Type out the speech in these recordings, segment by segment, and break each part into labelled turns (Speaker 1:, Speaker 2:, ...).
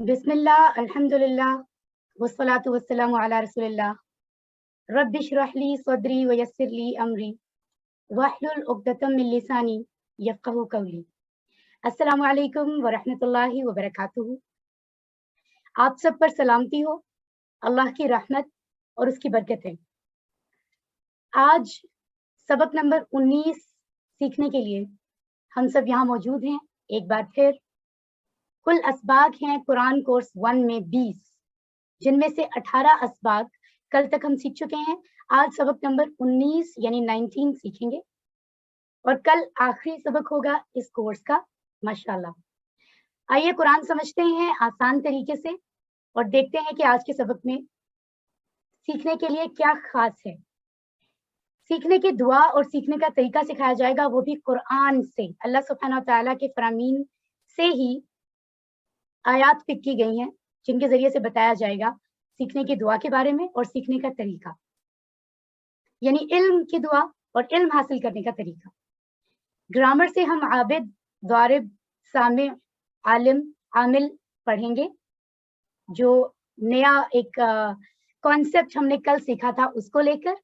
Speaker 1: बिस्मिल्लाह अल्हम्दुलिल्लाह वस्सलातु वस्सलामु अला रसूलिल्लाह रब्बि इश्रह ली सदरी व यस्सिर ली अमरी वहलुल उक़दतम मिन लिसानी यफ़क़हू क़ौली। अस्सलामु अलैकुम व रहमतुल्लाहि व बरकातुहू। आप सब पर सलामती हो, अल्लाह की रहमत और उसकी बरकतें। आज सबक नंबर 19 सीखने के लिए हम सब यहाँ मौजूद हैं एक बार फिर। कुल असबाक हैं कुरान कोर्स 1 में 20, जिनमें से 18 असबाक कल तक हम सीख चुके हैं। आज सबक नंबर 19 यानी 19 सीखेंगे और कल आखिरी सबक होगा इस कोर्स का, माशाल्लाह। आइए कुरान समझते हैं आसान तरीके से और देखते हैं कि आज के सबक में सीखने के लिए क्या खास है। सीखने की दुआ और सीखने का तरीका सिखाया जाएगा, वो भी कुरान से। अल्लाह सुब्हानहू व तआला के फरामीन से ही आयात पिक की गई हैं, जिनके जरिए से बताया जाएगा सीखने की दुआ के बारे में और सीखने का तरीका, यानी इल्म की दुआ और इल्म हासिल करने का तरीका। ग्रामर से हम आबिद, दारिब, सामे, आलिम, आमिल पढ़ेंगे। जो नया एक कॉन्सेप्ट हमने कल सीखा था उसको लेकर,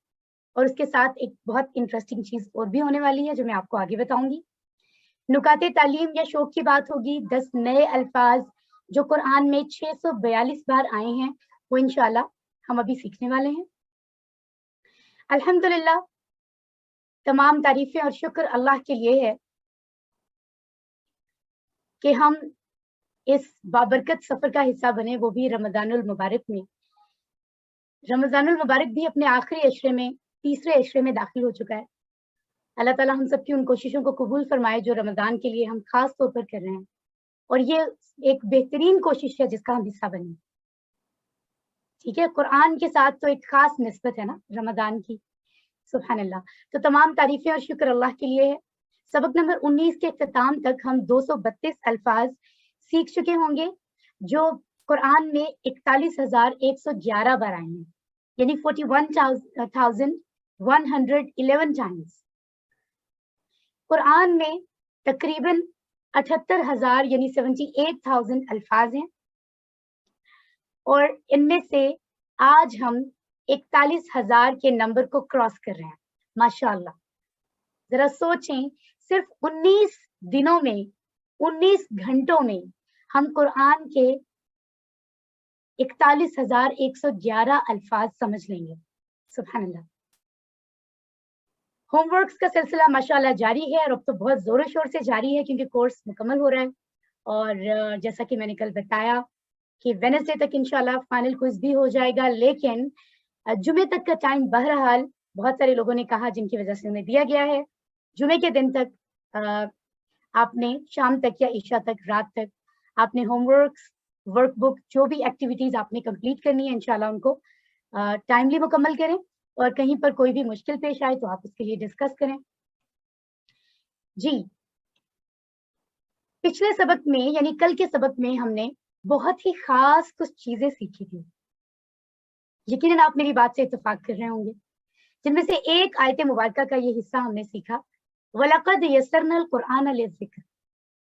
Speaker 1: और उसके साथ एक बहुत इंटरेस्टिंग चीज और भी होने वाली है जो मैं आपको आगे बताऊंगी। नुकाते तालीम या शौक की बात होगी। 10 नए अल्फाज जो कुरान में 642 बार आए हैं, वो इंशाल्लाह हम अभी सीखने वाले हैं। अल्हम्दुलिल्लाह, तमाम तारीफें और शुक्र अल्लाह के लिए है कि हम इस बाबरकत सफर का हिस्सा बने, वो भी रमजानुल मुबारक में। रमजानुल मुबारक भी अपने आखिरी अशरे में, तीसरे अशरे में दाखिल हो चुका है। अल्लाह ताला हम सबकी उन कोशिशों को कबूल फरमाए जो रमजान के लिए हम खास तौर पर कर रहे हैं, और ये एक बेहतरीन कोशिश है जिसका हम हिस्सा बने। ठीक है, कुरान के साथ तो एक खास निस्बत है ना रमजान की, सुभान अल्लाह। तो तमाम तारीफें और शुक्र अल्लाह के लिए है। सबक नंबर 19 के इख्तिताम तक हम 232 अल्फाज सीख चुके होंगे जो कुरान में 41,111 बार आए हैं, यानी 41,111 टाइम्स। कुरान में तकरीबन 78,000 यानी 78,000 अल्फाज हैं, और इनमें से आज हम 41,000 के नंबर को क्रॉस कर रहे हैं, माशाअल्लाह। जरा सोचें, सिर्फ 19 दिनों में, 19 घंटों में हम कुरान के 41,111 अल्फाज समझ लेंगे, सुभान अल्लाह। होमवर्क्स का सिलसिला माशाअल्लाह जारी है, और अब तो बहुत जोरों शोर से जारी है क्योंकि कोर्स मुकम्मल हो रहा है। और जैसा कि मैंने कल बताया कि वेडनेसडे तक इंशाल्लाह फाइनल क्विज भी हो जाएगा, लेकिन जुमे तक का टाइम बहरहाल बहुत सारे लोगों ने कहा, जिनकी वजह से उन्हें दिया गया है। जुमे के दिन तक आपने शाम तक या ईशा तक, रात तक आपने होमवर्क्स, वर्कबुक, जो भी एक्टिविटीज आपने कंप्लीट करनी है, इंशाल्लाह उनको टाइमली मुकम्मल करें, और कहीं पर कोई भी मुश्किल पेश आए तो आप उसके लिए डिस्कस करें। जी, पिछले सबक में यानी कल के सबक में हमने बहुत ही खास कुछ चीजें सीखी थी, यकीनन आप मेरी बात से इत्तेफाक कर रहे होंगे, जिनमें से एक आयत मुबारका का ये हिस्सा हमने सीखा, वलक़द यस्सरनल कुरआन लिज़्ज़िक्र,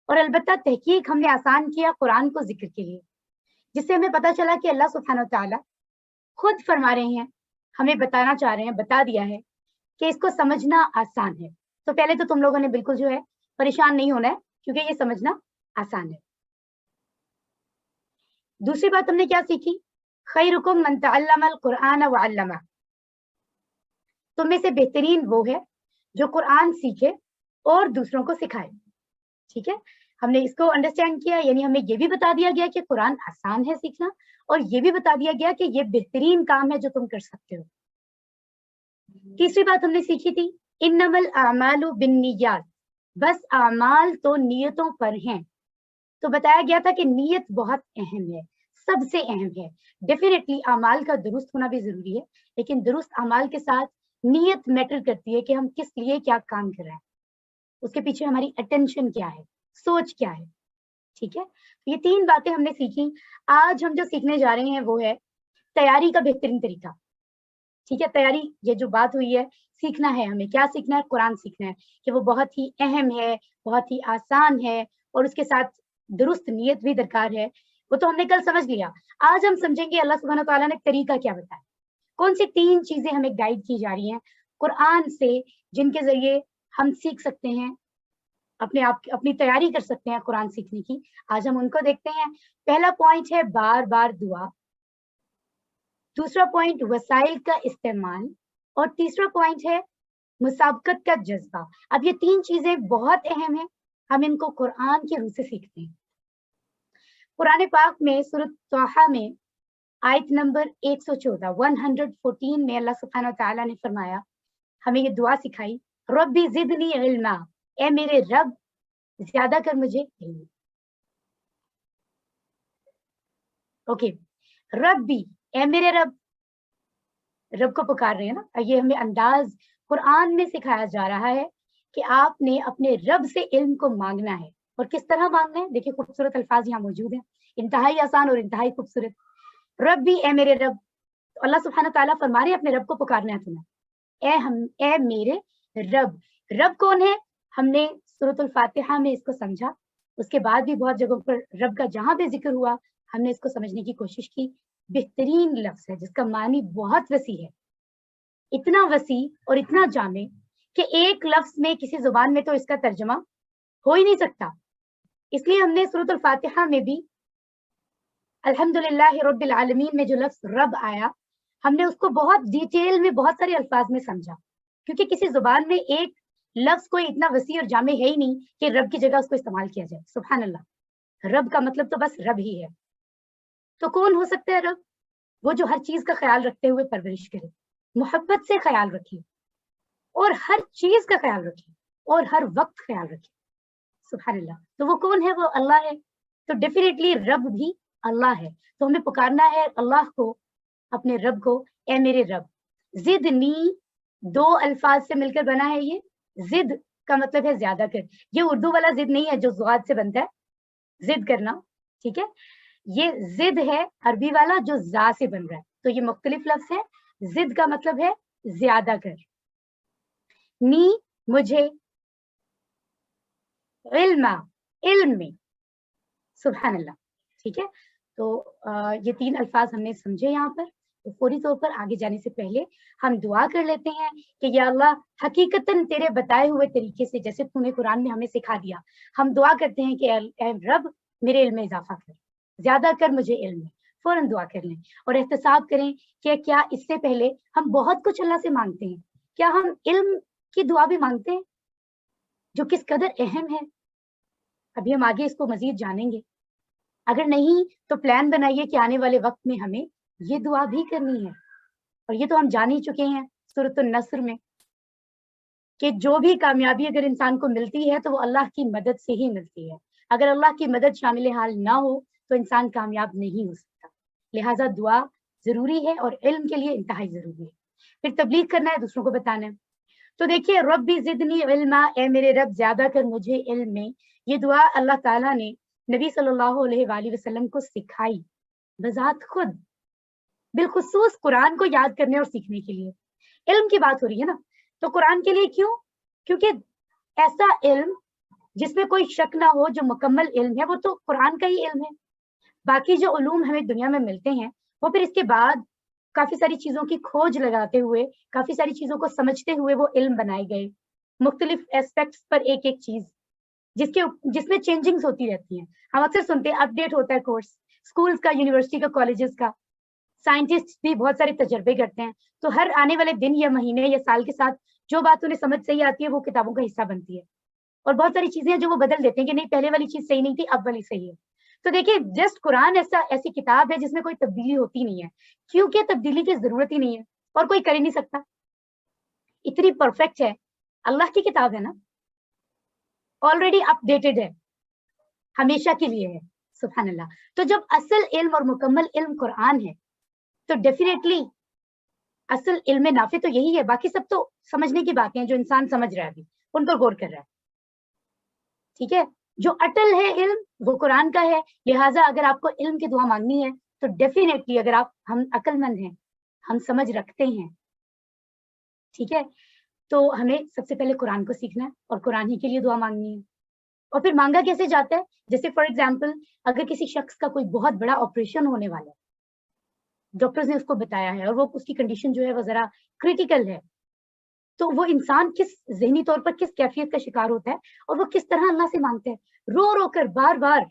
Speaker 1: और अलबत्ता तहकीक हमने आसान किया कुरान को जिक्र के लिए, जिससे हमें पता चला कि अल्लाह सुब्हानहू व तआला खुद फरमा रहे हैं, हमें बताना चाह रहे हैं, बता दिया है कि इसको समझना आसान है। तो पहले तो तुम लोगों ने बिल्कुल जो है परेशान नहीं होना है, क्योंकि ये समझना आसान है। दूसरी बात हमने क्या सीखी, खैरुकुम मन तअल्लमल कुरआन व अल्लमा, तुम में से बेहतरीन वो है जो कुरान सीखे और दूसरों को सिखाए। ठीक है, हमने इसको अंडरस्टैंड किया, यानी हमें ये भी बता दिया गया कि कुरान आसान है सीखना, और ये भी बता दिया गया कि ये बेहतरीन काम है जो तुम कर सकते हो। तीसरी बात हमने सीखी थी, इन्नमल आमालु बिन्नियात, बस आमाल तो नियतों पर हैं। तो बताया गया था कि नीयत बहुत अहम है, सबसे अहम है। डेफिनेटली अमाल का दुरुस्त होना भी जरूरी है, लेकिन दुरुस्त अमाल के साथ नीयत मैटर करती है कि हम किस लिए क्या काम कर रहे हैं, उसके पीछे हमारी अटेंशन क्या है, सोच क्या है। ठीक है, ये 3 बातें हमने सीखी। आज हम जो सीखने जा रहे हैं वो है तैयारी का बेहतरीन तरीका। ठीक है, तैयारी, ये जो बात हुई है, सीखना है हमें, क्या सीखना है, कुरान सीखना है, कि वो बहुत ही अहम है, बहुत ही आसान है, और उसके साथ दुरुस्त नीयत भी दरकार है। वो तो हमने कल समझ लिया। आज हम समझेंगे अल्लाह सुब्हानहू तआला ने तरीका क्या बताया, कौन सी 3 चीजें हमें गाइड की जा रही हैं कुरान से, जिनके जरिए हम सीख सकते हैं, अपने आप अपनी तैयारी कर सकते हैं कुरान सीखने की। आज हम उनको देखते हैं। पहला पॉइंट है बार बार दुआ, दूसरा पॉइंट वसाइल का इस्तेमाल, और तीसरा पॉइंट है मुसाबकत का जज्बा। अब ये 3 चीजें बहुत अहम है, हम इनको कुरान के रूह से सीखते हैं। कुरान पाक में सूरत तौहा में आयत नंबर 114 में अल्लाह सुब्हानहू तआला ने फरमाया, हमें ये दुआ सिखाई, रब्बी जिदनी इल्मा, ए मेरे रब ज्यादा कर मुझे इल्म। ओके, रब्बी, ए मेरे रब, रब को पुकार रहे हैं ना। ये हमें अंदाज कुरान में सिखाया जा रहा है कि आपने अपने रब से इल्म को मांगना है। और किस तरह मांगना है, देखिए खूबसूरत अल्फाज यहाँ मौजूद हैं, इंतहाई आसान और इंतहाई खूबसूरत। रब्बी, ए मेरे रब, तो अल्लाह सुब्हानहू तआला फरमा रहे हैं अपने रब को पुकारना है तुम्हें। ए मेरे रब, रब कौन है, हमने सूरत फातिहा में इसको समझा, उसके बाद भी बहुत जगहों पर रब का जहां भी जिक्र हुआ हमने इसको समझने की कोशिश की। बेहतरीन लफ्ज है जिसका मानी बहुत वसी है, इतना वसी और इतना जामे कि एक लफ्ज में किसी जुबान में तो इसका तर्जमा हो ही नहीं सकता। इसलिए हमने सूरत फातिहा में भी अल्हम्दुलिल्लाह रब्बिल आलमीन में जो लफ्ज रब आया, हमने उसको बहुत डिटेल में बहुत सारे अल्फाज में समझा, क्योंकि किसी जुबान में एक लफ्ज कोई इतना वसी और जामे है ही नहीं कि रब की जगह उसको इस्तेमाल किया जाए। सुभान अल्लाह, रब का मतलब तो बस रब ही है। तो कौन हो सकता है रब? वो जो हर चीज का ख्याल रखते हुए परवरिश करे, मोहब्बत से ख्याल रखिए और हर चीज का ख्याल रखिए और हर वक्त ख्याल रखिए। सुभान अल्लाह, तो वो कौन है? वो अल्लाह है। तो डेफिनेटली रब भी अल्लाह है। तो हमें पुकारना है अल्लाह को, अपने रब को, ए मेरे रब। जिदनी 2 अल्फाज से मिलकर बना है ये। जिद का मतलब है ज्यादा कर, ये उर्दू वाला जिद नहीं है जो ज़ुआद से बनता है, जिद करना, ठीक है। ये जिद है अरबी वाला जो जा से बन रहा है, तो ये मुख्तलिफ लफ्ज है। जिद का मतलब है ज्यादा कर। नी मुझे, इल्मा इल्म में। सुभान अल्लाह, ठीक है। तो ये 3 अल्फाज हमने समझे यहाँ पर। तो फौरी तौर पर आगे जाने से पहले हम दुआ कर लेते हैं कि या अल्लाह, हकीकतन तेरे बताए हुए तरीके से जैसे तूने कुरान में हमें सिखा दिया, हम दुआ करते हैं कि ए रब मेरे इल्म में इजाफा कर, ज्यादा कर मुझे इल्म में। फौरन दुआ कर लें और एहतसाब करें कि क्या इससे पहले हम बहुत कुछ अल्लाह से मांगते हैं, क्या हम इल्म की दुआ भी मांगते हैं, जो किस कदर अहम है। अभी हम आगे इसको मजीद जानेंगे। अगर नहीं तो प्लान बनाइए कि आने वाले वक्त में हमें ये दुआ भी करनी है। और ये तो हम जान ही चुके हैं सूरत नस्र में कि जो भी कामयाबी अगर इंसान को मिलती है तो वो अल्लाह की मदद से ही मिलती है। अगर अल्लाह की मदद शामिल हाल ना हो तो इंसान कामयाब नहीं हो सकता। लिहाजा दुआ जरूरी है और इल्म के लिए इंतहाई जरूरी है। फिर तबलीग करना है, दूसरों को बताना है। तो देखिए, रब्बी जिदनी इल्मा, ए मेरे रब ज्यादा कर मुझे इल्म में, ये दुआ अल्लाह ताला ने नबी सल्लल्लाहु अलैहि वसल्लम को सिखाई बजात खुद, बिलखुसूस कुरान को याद करने और सीखने के लिए। इल्म की बात हो रही है ना, तो कुरान के लिए क्यों? क्योंकि ऐसा इल्म जिसमें कोई शक ना हो, जो मुकम्मल इल्म है, वो तो कुरान का ही इल्म है। बाकी जो उलूम हमें दुनिया में मिलते हैं वो फिर इसके बाद काफी सारी चीजों की खोज लगाते हुए, काफी सारी चीजों को समझते हुए वो इल्म बनाए गए, मुख्तलिफ एस्पेक्ट्स पर एक एक चीज जिसमें चेंजिंग्स होती रहती हैं। हम अक्सर सुनते हैं अपडेट होता है कोर्स, स्कूल्स का, यूनिवर्सिटी का, कॉलेजेस का। साइंटिस्ट भी बहुत सारे तजर्बे करते हैं, तो हर आने वाले दिन या महीने या साल के साथ जो बात उन्हें समझ सही आती है वो किताबों का हिस्सा बनती है। और बहुत सारी चीजें हैं जो वो बदल देते हैं कि नहीं, पहले वाली चीज सही नहीं थी, अब वाली सही है। तो देखिए, जस्ट कुरान ऐसी किताब है जिसमें कोई तब्दीली होती नहीं है, क्योंकि तब्दीली की जरूरत ही नहीं है और कोई कर ही नहीं सकता, इतनी परफेक्ट है। अल्लाह की किताब है ना, ऑलरेडी अपडेटेड है, हमेशा के लिए है। सुभान अल्लाह। तो जब असल इल्म और मुकम्मल इल्म कुरान है तो डेफिनेटली असल इल्म नाफे तो यही है। बाकी सब तो समझने की बातें हैं जो इंसान समझ रहा है, अभी उन पर गौर कर रहा है, ठीक है। जो अटल है इल्म वो कुरान का है। लिहाजा अगर आपको इल्म की दुआ मांगनी है तो डेफिनेटली, अगर हम अक्लमंद हैं, हम समझ रखते हैं, ठीक है, तो हमें सबसे पहले कुरान को सीखना है और कुरान ही के लिए दुआ मांगनी है। اور پھر مانگا کیسے جاتا ہے؟ جیسے فار ایگزامپل اگر کسی شخص کا کوئی بہت بڑا آپریشن ہونے والا ہے, ڈاکٹرز نے اس کو بتایا ہے اور وہ اس کی کنڈیشن جو ہے وہ ذرا کریٹیکل ہے, تو وہ انسان کس ذہنی طور پر کس کیفیت کا شکار ہوتا ہے اور وہ کس طرح اللہ سے مانگتا ہے, رو رو کر بار بار.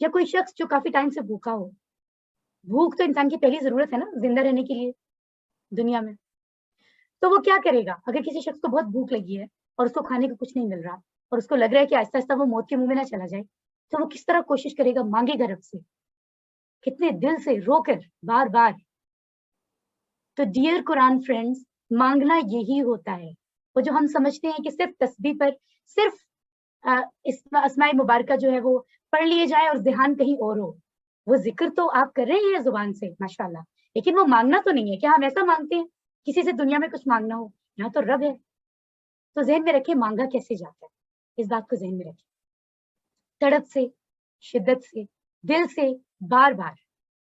Speaker 1: یا کوئی شخص جو کافی ٹائم سے بھوکا ہو, بھوک تو انسان کی پہلی ضرورت ہے نا زندہ رہنے کے لیے دنیا میں, تو وہ کیا کرے گا اگر کسی شخص کو بہت بھوک لگی ہے اور اس کو کھانے کو کچھ نہیں مل رہا اور اس کو لگ رہا ہے کہ آہستہ آہستہ وہ موت کے منہ میں نہ چلا جائے, تو وہ کس طرح کوشش کرے گا, مانگے گا رب سے, کتنے دل سے رو کر بار بار. تو ڈیئر قرآن فرینڈز, مانگنا یہی ہوتا ہے. وہ جو ہم سمجھتے ہیں کہ صرف تسبیح پر صرف اسماء مبارکہ جو ہے وہ پڑھ لیے جائیں اور ذہن کہیں اور ہو, وہ ذکر تو آپ کر رہے ہیں زبان سے ماشاءاللہ, لیکن وہ مانگنا تو نہیں ہے. کیا ہم ایسا مانگتے ہیں کسی سے دنیا میں کچھ مانگنا ہو؟ یہاں تو رب ہے. تو ذہن میں رکھے مانگا کیسے جاتا ہے, اس بات کو ذہن میں رکھے. تڑپ سے, شدت سے, دل سے, بار بار,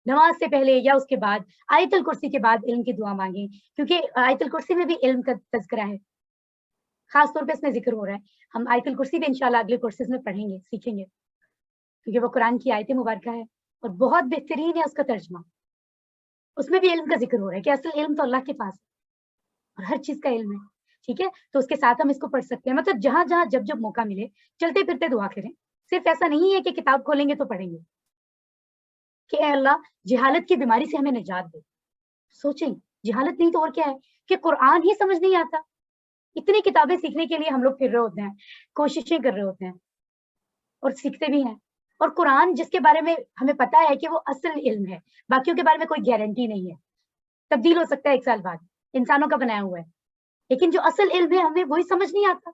Speaker 1: نماز سے پہلے یا اس کے بعد, آیت الکرسی کے بعد علم کی دعا مانگیں, کیونکہ آیت الکرسی میں بھی علم کا تذکرہ ہے, خاص طور پہ اس میں ذکر ہو رہا ہے. ہم آیت الکرسی بھی انشاءاللہ اگلے کورسز میں پڑھیں گے, سیکھیں گے, کیونکہ وہ قرآن کی آیت مبارکہ ہے اور بہت بہترین ہے اس کا ترجمہ. اس میں بھی علم کا ذکر ہو رہا ہے کہ اصل علم تو اللہ کے پاس ہے اور ہر چیز کا علم ہے. ٹھیک ہے, تو اس کے ساتھ ہم اس کو پڑھ سکتے ہیں. مطلب جہاں جہاں جب جب موقع ملے چلتے پھرتے دعا کریں. صرف ایسا نہیں ہے کہ کتاب کھولیں گے تو پڑھیں گے کہ اے اللہ جہالت کی بیماری سے ہمیں نجات دے. سوچیں, جہالت نہیں تو اور کیا ہے کہ قرآن ہی سمجھ نہیں آتا. اتنی کتابیں سیکھنے کے لیے ہم لوگ پھر رہے ہوتے ہیں, کوششیں کر رہے ہوتے ہیں اور سیکھتے بھی ہیں. اور قرآن جس کے بارے میں ہمیں پتا ہے کہ وہ اصل علم ہے, باقیوں کے بارے میں کوئی گارنٹی نہیں ہے, تبدیل ہو سکتا ہے 1 سال بعد, انسانوں کا بنایا ہوا ہے, لیکن جو اصل علم ہے ہمیں وہی سمجھ نہیں آتا.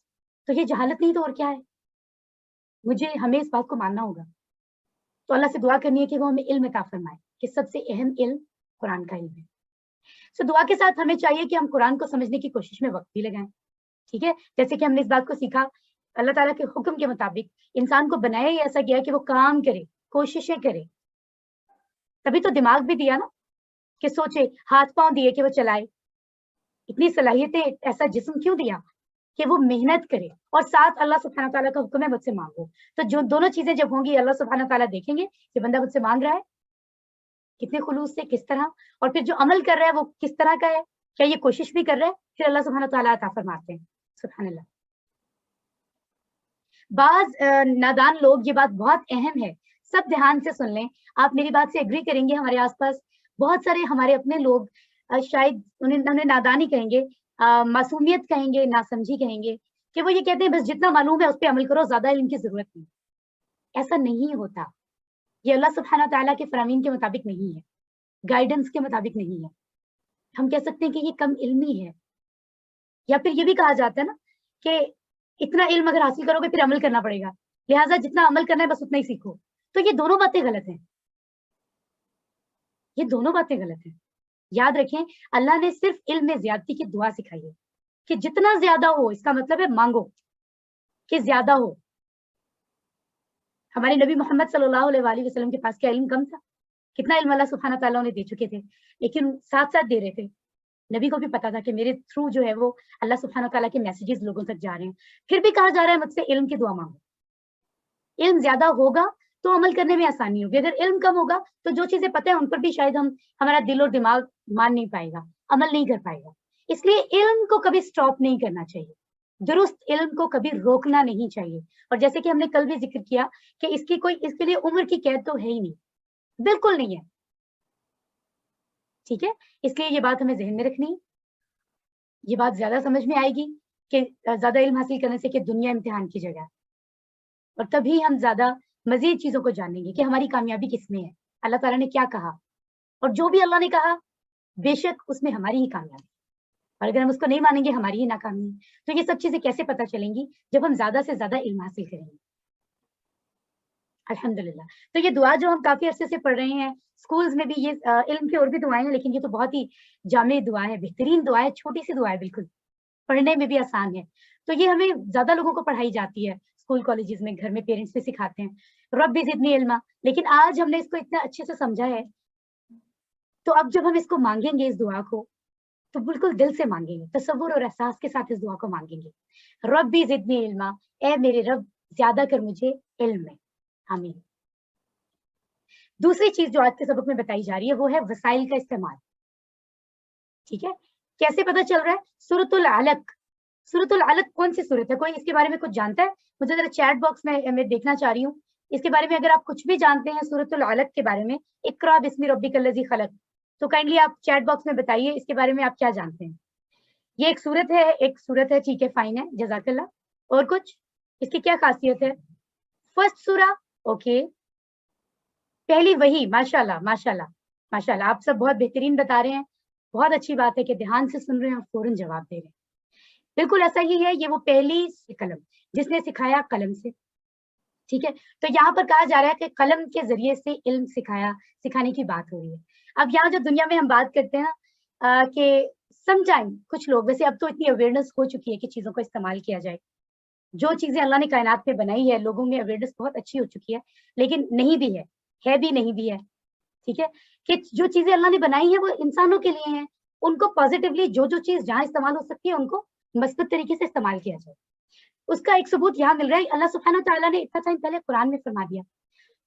Speaker 1: تو یہ جہالت نہیں تو اور کیا ہے. ہمیں اس بات کو ماننا ہوگا. تو اللہ سے دعا کرنی ہے کہ وہ ہمیں علم عطا فرمائے, کہ سب سے اہم علم قرآن کا علم ہے. سو دعا کے ساتھ ہمیں چاہیے کہ ہم قرآن کو سمجھنے کی کوشش میں وقت بھی لگائیں. ٹھیک ہے, جیسے کہ ہم نے اس بات کو سیکھا, اللہ تعالیٰ کے حکم کے مطابق انسان کو بنایا ہی ایسا گیا کہ وہ کام کرے, کوششیں کرے. تبھی تو دماغ بھی دیا نا, کہ سوچے, ہاتھ پاؤں دیے کہ وہ چلائے, اتنی صلاحیتیں, ایسا جسم کیوں دیا کہ وہ محنت کرے, اور ساتھ اللہ سبحانہ تعالیٰ کا حکم ہے مجھ سے مانگو. تو جو دونوں چیزیں جب ہوں گی, اللہ سبحانہ تعالیٰ دیکھیں گے کہ بندہ مجھ سے مانگ رہا ہے کتنے خلوص سے, کس طرح, اور پھر جو عمل کر رہا ہے وہ کس طرح کا ہے, کیا یہ کوشش بھی کر رہا ہے, پھر اللہ سبحانہ تعالیٰ عطا فرماتے ہیں. سبحان اللہ. بعض نادان لوگ, یہ بات بہت اہم ہے, سب دھیان سے سن لیں, آپ میری بات سے ایگری کریں گے. ہمارے آس پاس بہت سارے ہمارے اپنے لوگ شاید انہیں نادانی کہیں گے, معصومیت کہیں گے, ناسمجھی کہیں گے, کہ وہ یہ کہتے ہیں بس جتنا معلوم ہے اس پہ عمل کرو, زیادہ علم کی ضرورت نہیں. ایسا نہیں ہوتا. یہ اللہ سبحانہ تعالیٰ کے فرامین کے مطابق نہیں ہے, گائیڈنس کے مطابق نہیں ہے. ہم کہہ سکتے ہیں کہ یہ کم علمی ہے, یا پھر یہ بھی کہا جاتا ہے نا کہ اتنا علم اگر حاصل کرو گے پھر عمل کرنا پڑے گا, لہٰذا جتنا عمل کرنا ہے بس اتنا ہی سیکھو. تو یہ دونوں باتیں غلط ہیں, یہ دونوں باتیں غلط ہیں. یاد رکھیں, اللہ نے صرف علم میں زیادتی کی دعا سکھائی ہے کہ جتنا زیادہ ہو, اس کا مطلب ہے مانگو کہ زیادہ ہو. ہمارے نبی محمد صلی اللہ علیہ وآلہ وسلم کے پاس کیا علم کم تھا؟ کتنا علم اللہ سبحانہ تعالیٰ نے دے چکے تھے, لیکن ساتھ ساتھ دے رہے تھے. نبی کو بھی پتا تھا کہ میرے تھرو جو ہے وہ اللہ سبحانہ تعالیٰ کے میسیجز لوگوں تک جا رہے ہیں. پھر بھی کہا جا رہا ہے مجھ سے علم کی دعا مانگو. علم زیادہ ہوگا تو عمل کرنے میں آسانی ہوگی. اگر علم کم ہوگا تو جو چیزیں پتہ ہے ان پر بھی شاید ہمارا دل اور دماغ مان نہیں پائے گا, عمل نہیں کر پائے گا. اس لیے علم کو کبھی سٹاپ نہیں کرنا چاہیے, درست علم کو کبھی روکنا نہیں چاہیے. اور جیسے کہ ہم نے کل بھی ذکر کیا کہ اس کے لیے عمر کی قید تو ہے ہی نہیں, بالکل نہیں ہے. ٹھیک ہے, اس لیے یہ بات ہمیں ذہن میں رکھنی ہے. یہ بات زیادہ سمجھ میں آئے گی کہ زیادہ علم حاصل کرنے سے کہ دنیا امتحان کی جگہ, اور تبھی ہم زیادہ مزید چیزوں کو جانیں گے کہ ہماری کامیابی کس میں ہے, اللہ تعالیٰ نے کیا کہا, اور جو بھی اللہ نے کہا بے شک اس میں ہماری ہی کامیابی, اور اگر ہم اس کو نہیں مانیں گے ہماری ہی ناکامی. تو یہ سب چیزیں کیسے پتہ چلیں گی؟ جب ہم زیادہ سے زیادہ علم حاصل کریں گے. الحمدللہ. تو یہ دعا جو ہم کافی عرصے سے پڑھ رہے ہیں, اسکولز میں بھی یہ علم کی اور بھی دعائیں ہیں, لیکن یہ تو بہت ہی جامع دعا ہے, بہترین دعا ہے, چھوٹی سی دعا ہے, بالکل پڑھنے میں بھی آسان ہے. تو یہ ہمیں زیادہ لوگوں کو پڑھائی جاتی ہے, اسکول کالجز میں, گھر میں پیرنٹس بھی سکھاتے ہیں, رب زدنی علما. لیکن آج ہم نے اس کو اتنا اچھے سے سمجھا ہے, تو اب جب ہم اس کو مانگیں گے, اس دعا کو, تو بالکل دل سے مانگیں گے, تصور اور احساس کے ساتھ اس دعا کو مانگیں گے. رب زدنی علما, اے میرے رب ज्यादा कर मुझे इल्म में, आमीन। दूसरी चीज जो आज के सबक में बताई जा रही है वो है वसाइल का इस्तेमाल। ठीक है, कैसे पता चल रहा है? सूरतुल अलक, सूरतुल अलक कौन सी सूरत है? कोई इसके बारे में कुछ जानता है? मुझे जरा चैट बॉक्स में मैं देखना चाह रही हूँ इसके बारे में। अगर आप कुछ भी जानते हैं सूरतुल अलक के बारे में, इकरा बिस्मि रब्बिकल लज़ी खलक, तो काइंडली आप चैट बॉक्स में बताइए इसके बारे में आप क्या जानते हैं। ये एक सूरत है, एक सूरत है, ठीक है, फाइन है, जज़ाकल्लाह। और कुछ इसकी क्या खासियत है? फर्स्ट सूरा, ओके, पहली वही, माशाल्लाह माशाल्लाह माशाल्लाह, आप सब बहुत बेहतरीन बता रहे हैं। बहुत अच्छी बात है कि ध्यान से सुन रहे हैं और फौरन जवाब दे रहे हैं। बिल्कुल ऐसा ही है, ये वो पहली कलम जिसने सिखाया कलम से। ठीक है, तो यहाँ पर कहा जा रहा है कि कलम के जरिए से इल्म सिखाने की बात हो रही है। अब यहाँ जो दुनिया में हम बात करते हैं ना कि समटाइम कुछ लोग, वैसे अब तो इतनी अवेयरनेस हो चुकी है कि चीजों का इस्तेमाल किया जाए, जो चीजें अल्लाह ने कायनात में बनाई है, लोगों में अवेयरनेस बहुत अच्छी हो चुकी है, लेकिन नहीं भी है भी नहीं भी है। ठीक है, कि जो चीजें अल्लाह ने बनाई है वो इंसानों के लिए हैं, उनको पॉजिटिवली जो चीज जहां इस्तेमाल हो सकती है उनको मस्बूत तरीके से इस्तेमाल किया जाए। उसका एक सबूत यहाँ मिल रहा है, अल्लाह सुब्हानहू तआला ने इतना टाइम पहले कुरान में फरमा दिया।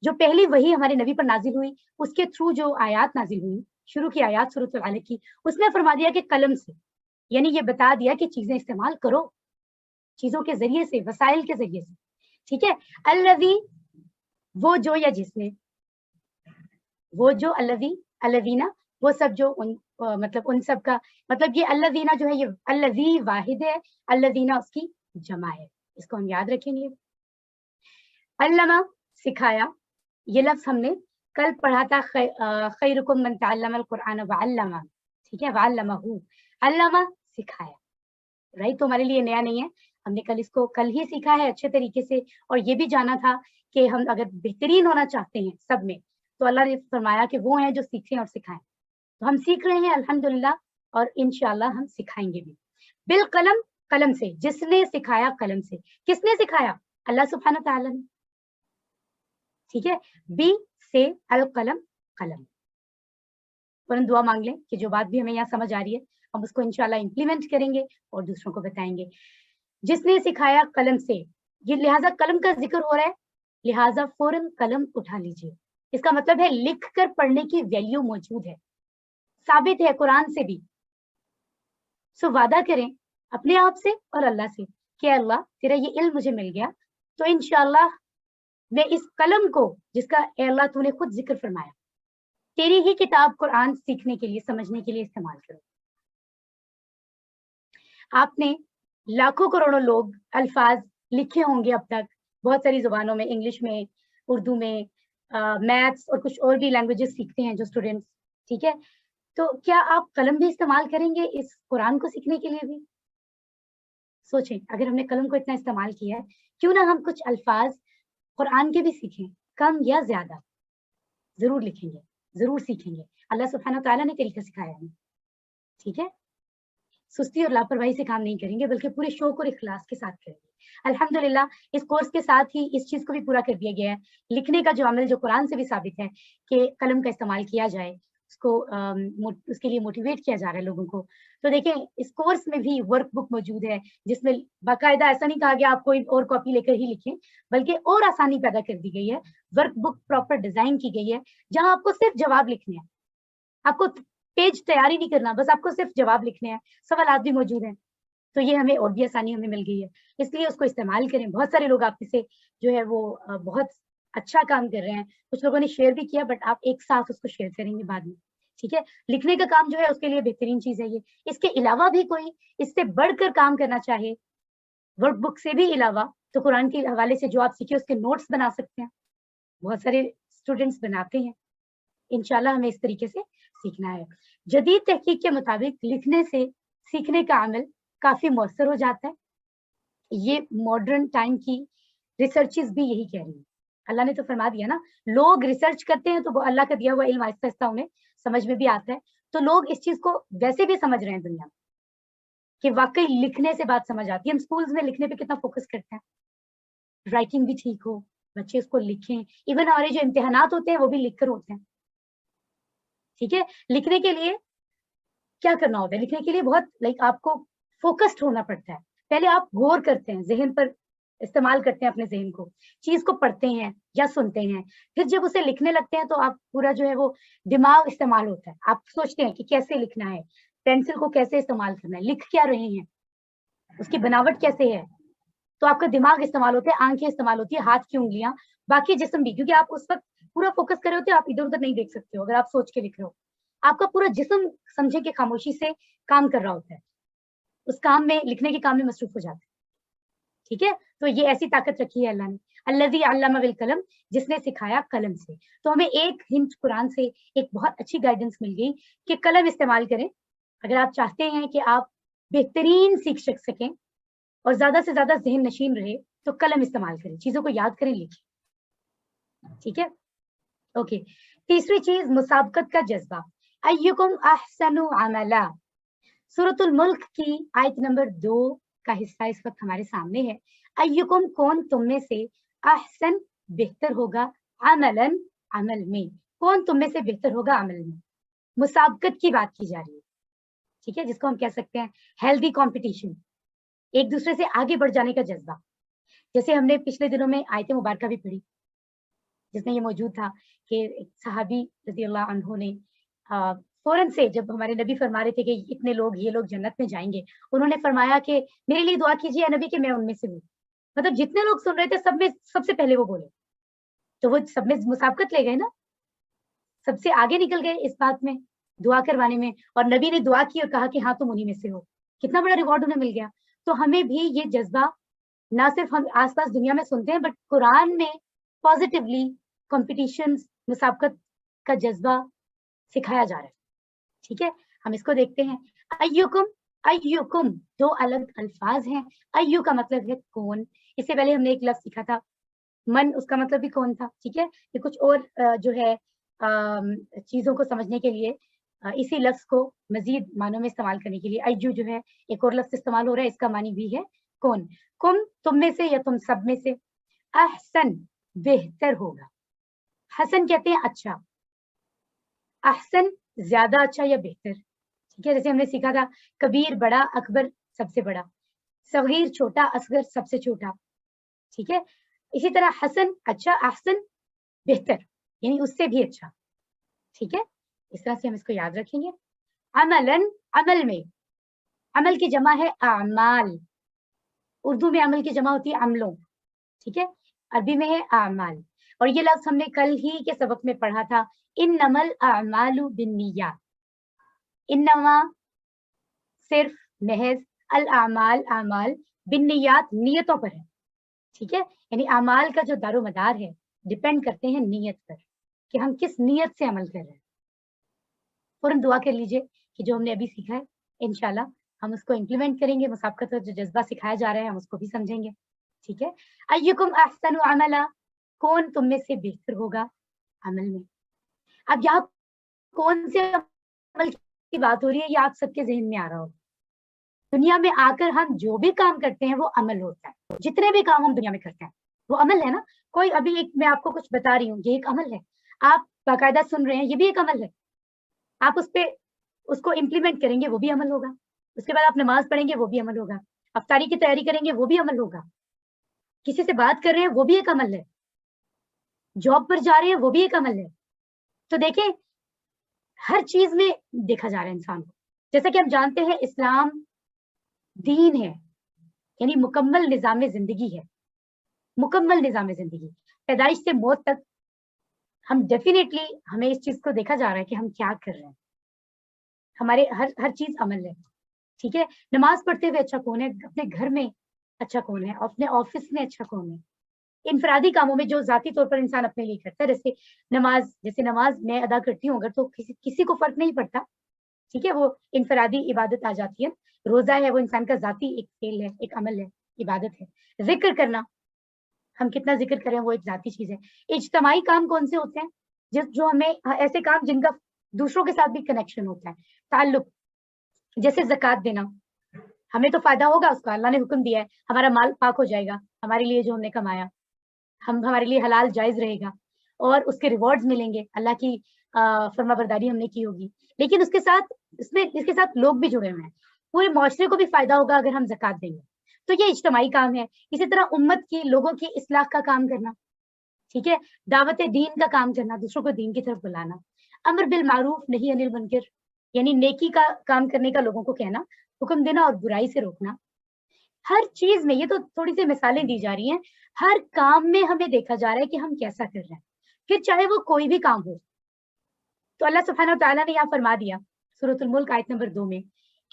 Speaker 1: जो पहली वही हमारे नबी पर नाजिल हुई, उसके थ्रू जो आयात नाजिल हुई, शुरू की आयात सूरत अलक की, उसने फरमा दिया कि कलम से, यानी ये बता दिया कि चीजें इस्तेमाल करो, चीजों के जरिए से, वसाइल के जरिए से। ठीक है, अल्लज़ी, वो जो या जिसने, वो जो, अल्लज़ी, अल्लज़ीना, वो सब जो मतलब उन सब का मतलब, ये अल्लज़ीना जो है ये अल्लज़ी वाहिद है, अल्लज़ीना उसकी जमा है, इसको हम याद रखेंगे। अल्लमा, सिखाया, ये लफ्ज हमने कल पढ़ा था, खैरुकुम मन तअल्लमल कुरआन व अल्लमा। ठीक है, व अल्लमहू, अल्लमा सिखाया, राइट, तो हमारे लिए नया नहीं है, हमने कल ही सीखा है अच्छे तरीके से, और ये भी जाना था कि हम अगर बेहतरीन होना चाहते हैं सब में, तो अल्लाह ने फरमाया कि वो हैं जो सीखें और सिखाएं। तो हम सीख रहे हैं अल्हम्दुलिल्लाह, और इंशाअल्लाह हम सिखाएंगे भी। बिल कलम, कलम से, जिसने सिखाया कलम से, किसने सिखाया? अल्लाह सुब्हानहू तआला ने। ठीक है, बी से अल कलम, कलम। फौरन दुआ मांग लें कि जो बात भी हमें यहाँ समझ आ रही है हम उसको इंशाल्लाह इम्प्लीमेंट करेंगे और दूसरों को बताएंगे। जिसने सिखाया कलम से, ये लिहाजा कलम का जिक्र हो रहा है, लिहाजा फौरन कलम उठा लीजिए। इसका मतलब है लिख कर पढ़ने की वैल्यू मौजूद है, साबित है कुरान से भी। सो वादा करें अपने आप से और अल्लाह से कि अल्लाह तेरा ये इल्म मुझे मिल गया, तो इंशाल्लाह मैं इस कलम को, जिसका ए अल्लाह तूने खुद जिक्र फरमाया, तेरी ही किताब कुरान सीखने के लिए, समझने के लिए इस्तेमाल करूं। आपने लाखों करोड़ों लोग अल्फाज लिखे होंगे अब तक, बहुत सारी जुबानों में, इंग्लिश में, उर्दू में, मैथ्स और कुछ और भी लैंग्वेजेस सीखते हैं जो स्टूडेंट्स। ठीक है, तो क्या आप कलम भी इस्तेमाल करेंगे इस कुरान को सीखने के लिए भी? सोचें, अगर हमने कलम को इतना इस्तेमाल किया है, क्यों ना हम कुछ अल्फाज कुरान के भी सीखें, कम या ज्यादा, जरूर लिखेंगे, जरूर सीखेंगे। अल्लाह सुब्हानहू तआला ने तरीका सिखाया है। ठीक है, सुस्ती और लापरवाही से काम नहीं करेंगे, बल्कि पूरे शौक और इखलास के साथ करेंगे। अल्हम्दुलिल्लाह, इस कोर्स के साथ ही इस चीज को भी पूरा कर दिया गया है, लिखने का जो अमल जो कुरान से भी साबित है कि कलम का इस्तेमाल किया जाए, उसको उसके लिए मोटिवेट किया जा रहा है लोगों को। तो देखें, इस कोर्स में भी वर्क बुक मौजूद है, जिसमें बाकायदा ऐसा नहीं कहा गया आप कोई और कॉपी लेकर ही लिखें, बल्कि और आसानी पैदा कर दी गई है। वर्क बुक प्रॉपर डिजाइन की गई है, जहां आपको सिर्फ जवाब लिखने हैं, आपको पेज तैयारी नहीं करना, बस आपको सिर्फ जवाब लिखने हैं, सवालात भी मौजूद हैं। तो ये हमें और भी आसानी हमें मिल गई है, इसलिए उसको इस्तेमाल करें। बहुत सारे लोग आप से जो है वो बहुत अच्छा काम कर रहे हैं, कुछ लोगों ने शेयर भी किया, बट आप एक साथ उसको शेयर करेंगे बाद में। ठीक है, लिखने का काम जो है उसके लिए बेहतरीन चीज है ये। इसके अलावा भी कोई इससे बढ़कर काम करना चाहे, वर्कबुक से भी अलावा, तो कुरान के हवाले से जो आप सीखे उसके नोट्स बना सकते हैं, बहुत सारे स्टूडेंट्स बनाते हैं। इंशाल्लाह हमें इस तरीके से सीखना है। जदीद तहकीक के मुताबिक लिखने से सीखने का अमल काफी मौसर हो जाता है। ये मॉडर्न टाइम की रिसर्चेस भी यही कह रही है। अल्लाह ने तो फरमा दिया ना, लोग रिसर्च करते हैं तो वो अल्लाह का दिया हुआ इल्म आहिस्ता आहिस्ता उन्हें समझ में भी आता है। तो लोग इस चीज को वैसे भी समझ रहे हैं दुनिया में कि वाकई लिखने से बात समझ आती है। हम स्कूल्स में लिखने पे कितना फोकस करते हैं, राइटिंग भी ठीक हो, बच्चे उसको लिखें। इवन हमारे जो इम्तिहानात होते हैं वो भी लिखकर होते हैं। ठीक है, लिखने के लिए क्या करना होता है? लिखने के लिए बहुत आपको फोकस्ड होना पड़ता है। पहले आप गौर करते हैं, ज़हन पर استعمال کرتے ہیں اپنے ذہن کو, چیز کو پڑھتے ہیں یا سنتے ہیں, پھر جب اسے لکھنے لگتے ہیں تو آپ پورا جو ہے وہ دماغ استعمال ہوتا ہے, آپ سوچتے ہیں کہ کیسے لکھنا ہے, پینسل کو کیسے استعمال کرنا ہے, لکھ کیا رہے ہیں, اس کی بناوٹ کیسے ہے, تو آپ کا دماغ استعمال ہوتا ہے, آنکھیں استعمال ہوتی ہے, ہاتھ کی انگلیاں, باقی جسم بھی, کیونکہ آپ اس وقت پورا فوکس کر رہے ہوتے ہیں, آپ ادھر ادھر نہیں دیکھ سکتے ہو اگر آپ سوچ کے لکھ رہے ہو, آپ کا پورا جسم سمجھے کہ خاموشی سے کام کر رہا ہوتا ہے, اس کام میں, لکھنے کے کام میں مصروف ہو جاتا ہے. ٹھیک ہے, تو یہ ایسی طاقت رکھی ہے اللہ نے, الذی علم بالقلم, جس نے سکھایا قلم سے. تو ہمیں ایک ہنٹ قرآن سے ایک بہت اچھی گائیڈنس مل گئی کہ قلم استعمال کریں اگر آپ چاہتے ہیں کہ آپ بہترین سیکھ سکیں اور زیادہ سے زیادہ ذہن نشین رہے, تو قلم استعمال کریں, چیزوں کو یاد کریں, لکھیں. ٹھیک ہے, اوکے. تیسری چیز مسابقت کا جذبہ. ایکم احسن عملا, سورۃ الملک کی آیت نمبر 2 کا حصہ اس وقت ہمارے سامنے ہے. ایکم, کون تم میں سے, احسن, بہتر ہوگا, عملاً, عمل میں, کون تم میں سے بہتر ہوگا عمل میں. مسابقت کی بات کی جا رہی ہے. ٹھیک ہے, جس کو ہم کہہ سکتے ہیں ہیلدی کمپٹیشن, ایک دوسرے سے آگے بڑھ جانے کا جذبہ. جیسے ہم نے پچھلے دنوں میں آیت مبارکہ بھی پڑھی جس میں یہ موجود تھا کہ صحابی رضی اللہ عنہ نے فوراً سے, جب ہمارے نبی فرما رہے تھے کہ اتنے لوگ, یہ لوگ جنت میں جائیں گے, انہوں نے فرمایا کہ میرے لیے دعا کیجیے نبی کہ میں ان میں سے ہوں. مطلب جتنے لوگ سن رہے تھے سب میں سب سے پہلے وہ بولے, تو وہ سب میں مسابقت لے گئے نا, سب سے آگے نکل گئے اس بات میں, دعا کروانے میں, اور نبی نے دعا کی اور کہا کہ ہاں تم انہی میں سے ہو. کتنا بڑا ریوارڈ انہیں مل گیا. تو ہمیں بھی یہ جذبہ نہ صرف ہم آس پاس دنیا میں سنتے ہیں, بٹ قرآن میں پازیٹیولی کمپٹیشن, مسابقت کا جذبہ سکھایا جا رہا ہے. ٹھیک ہے, ہم اس کو دیکھتے ہیں. ایکم, ایکم دو الگ الفاظ ہیں. ایو کا مطلب ہے کون, اس سے پہلے ہم نے ایک لفظ سیکھا تھا من, اس کا مطلب بھی کون تھا. ٹھیک ہے, یہ کچھ اور جو ہے چیزوں کو سمجھنے کے لیے اسی لفظ کو مزید معنوں میں استعمال کرنے کے لیے ایو جو ہے ایک اور لفظ استعمال ہو رہا ہے, اس کا معنی بھی ہے کون. کم, تم میں سے یا تم سب میں سے. احسن, بہتر ہوگا. حسن کہتے ہیں اچھا, احسن زیادہ اچھا یا بہتر. ٹھیک ہے, جیسے ہم نے سیکھا تھا کبیر بڑا, اکبر سب سے بڑا, صغیر چھوٹا, اصغر سب سے چھوٹا. ٹھیک ہے, اسی طرح حسن اچھا, احسن بہتر, یعنی اس سے بھی اچھا. ٹھیک ہے, اس طرح سے ہم اس کو یاد رکھیں گے. عملاً, عمل میں, عمل کی جمع ہے اعمال, اردو میں عمل کی جمع ہوتی ہے عملوں. ٹھیک ہے, عربی میں ہے اعمال. اور یہ لفظ ہم نے کل ہی کے سبق میں پڑھا تھا, انما الاعمال بالنیات. انما صرف, محض, الاعمال, اعمال, بالنیات, نیتوں پر ہے. ٹھیک ہے, یعنی اعمال کا جو دار و مدار ہے ڈپینڈ کرتے ہیں نیت پر, کہ ہم کس نیت سے عمل کر رہے ہیں. فوراً دعا کر لیجئے کہ جو ہم نے ابھی سیکھا ہے انشاءاللہ ہم اس کو امپلیمنٹ کریں گے. مسابقت کا جو جذبہ سکھایا جا رہا ہے ہم اس کو بھی سمجھیں گے. ٹھیک ہے, ایکم احسن عملا, کون تم میں سے بہتر ہوگا عمل میں. اب یہاں کون سے عمل کی بات ہو رہی ہے, یہ آپ سب کے ذہن میں آ رہا ہو. دنیا میں آ کر ہم جو بھی کام کرتے ہیں وہ عمل ہوتا ہے. جتنے بھی کام ہم دنیا میں کرتے ہیں وہ عمل ہے نا. کوئی ابھی ایک میں آپ کو کچھ بتا رہی ہوں, یہ ایک عمل ہے. آپ باقاعدہ سن رہے ہیں, یہ بھی ایک عمل ہے. آپ اس کو امپلیمنٹ کریں گے وہ بھی عمل ہوگا. اس کے بعد آپ نماز پڑھیں گے وہ بھی عمل ہوگا. افطاری کی تیاری کریں گے وہ بھی عمل ہوگا. کسی سے بات کر رہے ہیں وہ بھی ایک عمل ہے. جاب پر جا رہے ہیں وہ بھی ایک عمل ہے. تو دیکھیں ہر چیز میں دیکھا جا رہا ہے انسان کو. جیسا کہ ہم جانتے ہیں اسلام دین ہے, یعنی مکمل نظام زندگی ہے. مکمل نظام زندگی, پیدائش سے موت تک ہم ڈیفینیٹلی ہمیں اس چیز کو دیکھا جا رہا ہے کہ ہم کیا کر رہے ہیں. ہمارے ہر چیز عمل ہے. ٹھیک ہے, نماز پڑھتے ہوئے اچھا کون ہے, اپنے گھر میں اچھا کون ہے, اپنے آفس میں اچھا کون ہے, انفرادی کاموں میں جو ذاتی طور پر انسان اپنے لیے کرتا ہے. جیسے نماز میں ادا کرتی ہوں اگر, تو کسی کو فرق نہیں پڑتا. ٹھیک ہے, وہ انفرادی عبادت آ جاتی ہے. روزہ ہے وہ انسان کا ذاتی ایک فعل ہے, ایک عمل ہے, عبادت ہے. ذکر کرنا, ہم کتنا ذکر کریں وہ ایک ذاتی چیز ہے. اجتماعی کام کون سے ہوتے ہیں, جو ہمیں ایسے کام جن کا دوسروں کے ساتھ بھی کنیکشن ہوتا ہے, تعلق, جیسے زکوٰۃ دینا. ہمیں تو فائدہ ہوگا اس کا, اللہ نے حکم دیا ہے, ہمارا مال پاک ہو جائے گا ہمارے لیے, جو ہم نے کمایا ہمارے لیے حلال جائز رہے گا, اور اس کے ریوارڈز ملیں گے, اللہ کی فرما برداری ہم نے کی ہوگی. لیکن اس کے ساتھ لوگ بھی جڑے ہوئے ہیں. پورے معاشرے کو بھی فائدہ ہوگا اگر ہم زکوٰۃ دیں گے. تو یہ اجتماعی کام ہے. اسی طرح امت کی لوگوں کی اصلاح کا کام کرنا, ٹھیک ہے, دعوت دین کا کام کرنا, دوسروں کو دین کی طرف بلانا, امر بالمعروف نہی عن المنکر یعنی نیکی کا کام کرنے کا لوگوں کو کہنا, حکم دینا اور برائی سے روکنا. ہر چیز میں, یہ تو تھوڑی سی مثالیں دی جا رہی ہیں, ہر کام میں ہمیں دیکھا جا رہا ہے کہ ہم کیسا کر رہے ہیں, پھر چاہے وہ کوئی بھی کام ہو. تو اللہ سبحانہ و تعالیٰ نے یہاں فرما دیا سورۃ الملک آیت نمبر 2 میں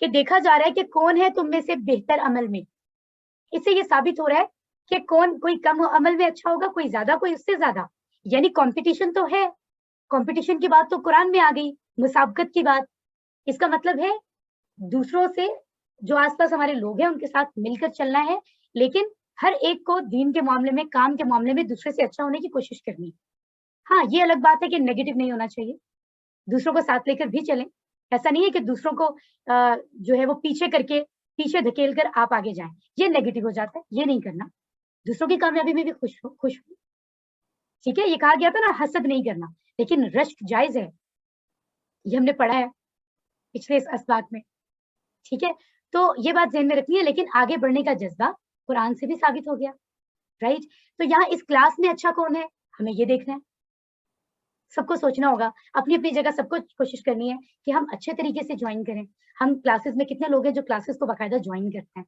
Speaker 1: کہ دیکھا جا رہا ہے کہ کون ہے تم میں سے بہتر عمل میں. اس سے یہ ثابت ہو رہا ہے کہ کوئی کم عمل میں اچھا ہوگا, کوئی زیادہ, کوئی اس سے زیادہ. یعنی کمپٹیشن تو ہے, کمپٹیشن کی بات تو قرآن میں آ گئی, مسابقت کی بات. اس کا مطلب ہے دوسروں سے, جو آس پاس ہمارے لوگ ہیں ان کے ساتھ مل کر چلنا ہے, لیکن ہر ایک کو دین کے معاملے میں, کام کے معاملے میں دوسرے سے اچھا ہونے کی کوشش کرنی. ہاں یہ الگ بات ہے کہ نیگیٹو نہیں ہونا چاہیے, دوسروں کو ساتھ لے کر بھی چلیں. ایسا نہیں ہے کہ دوسروں کو جو ہے وہ پیچھے کر کے, پیچھے دھکیل کر آپ آگے جائیں, یہ نیگیٹو ہو جاتا ہے. یہ نہیں کرنا, دوسروں کی کامیابی میں بھی خوش ہو. ٹھیک ہے, یہ کہا گیا تھا نا حسد نہیں کرنا, لیکن رشک جائز ہے, یہ ہم نے پڑھا ہے پچھلے اس اسباق میں. ٹھیک ہے, تو یہ بات ذہن میں رکھنی ہے. لیکن آگے بڑھنے کا جذبہ قرآن سے بھی ثابت ہو گیا, رائٹ. تو یہاں اس کلاس میں اچھا کون ہے, ہمیں یہ دیکھنا ہے. سب کو سوچنا ہوگا, اپنی اپنی جگہ سب کو کوشش کرنی ہے کہ ہم اچھے طریقے سے جوائن کریں. ہم کلاسز میں کتنے لوگ ہیں جو کلاسز کو باقاعدہ جوائن کرتے ہیں,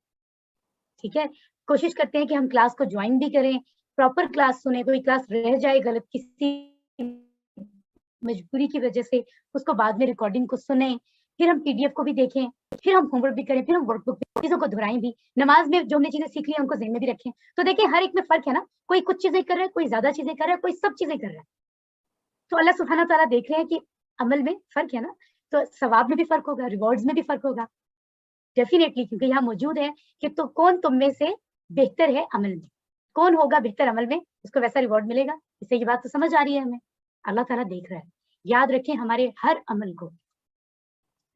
Speaker 1: ٹھیک ہے, کوشش کرتے ہیں کہ ہم کلاس کو جوائن بھی کریں, پراپر کلاس سنیں. کوئی کلاس رہ جائے غلط کسی مجبوری کی وجہ سے, اس کو بعد میں ریکارڈنگ کو سنیں, پھر ہم پی ڈی ایف کو بھی دیکھیں, پھر ہم ہوم ورک بھی کریں, پھر ہم ورک بک چیزوں کو دہرائیں بھی. نماز میں جو ہم نے چیزیں سیکھ لی ہیں ان کو ذہن میں بھی رکھیں. تو دیکھیں ہر ایک میں فرق ہے نا, کوئی کچھ چیزیں کر رہا ہے, کوئی زیادہ چیزیں کر رہا ہے, کوئی سب چیزیں کر رہا ہے. تو اللہ سبحانہ تعالیٰ دیکھ رہے ہیں کہ عمل میں فرق ہے نا, تو ثواب میں بھی فرق ہوگا, ریوارڈز میں بھی فرق ہوگا ڈیفینیٹلی, کیونکہ یہاں موجود ہے کہ تو کون تم میں سے بہتر ہے عمل میں, کون ہوگا بہتر عمل میں, اس کو ویسا ریوارڈ ملے گا. اس سے یہ بات تو سمجھ آ رہی ہے ہمیں, اللہ تعالیٰ دیکھ رہا ہے. یاد رکھیں ہمارے ہر عمل کو,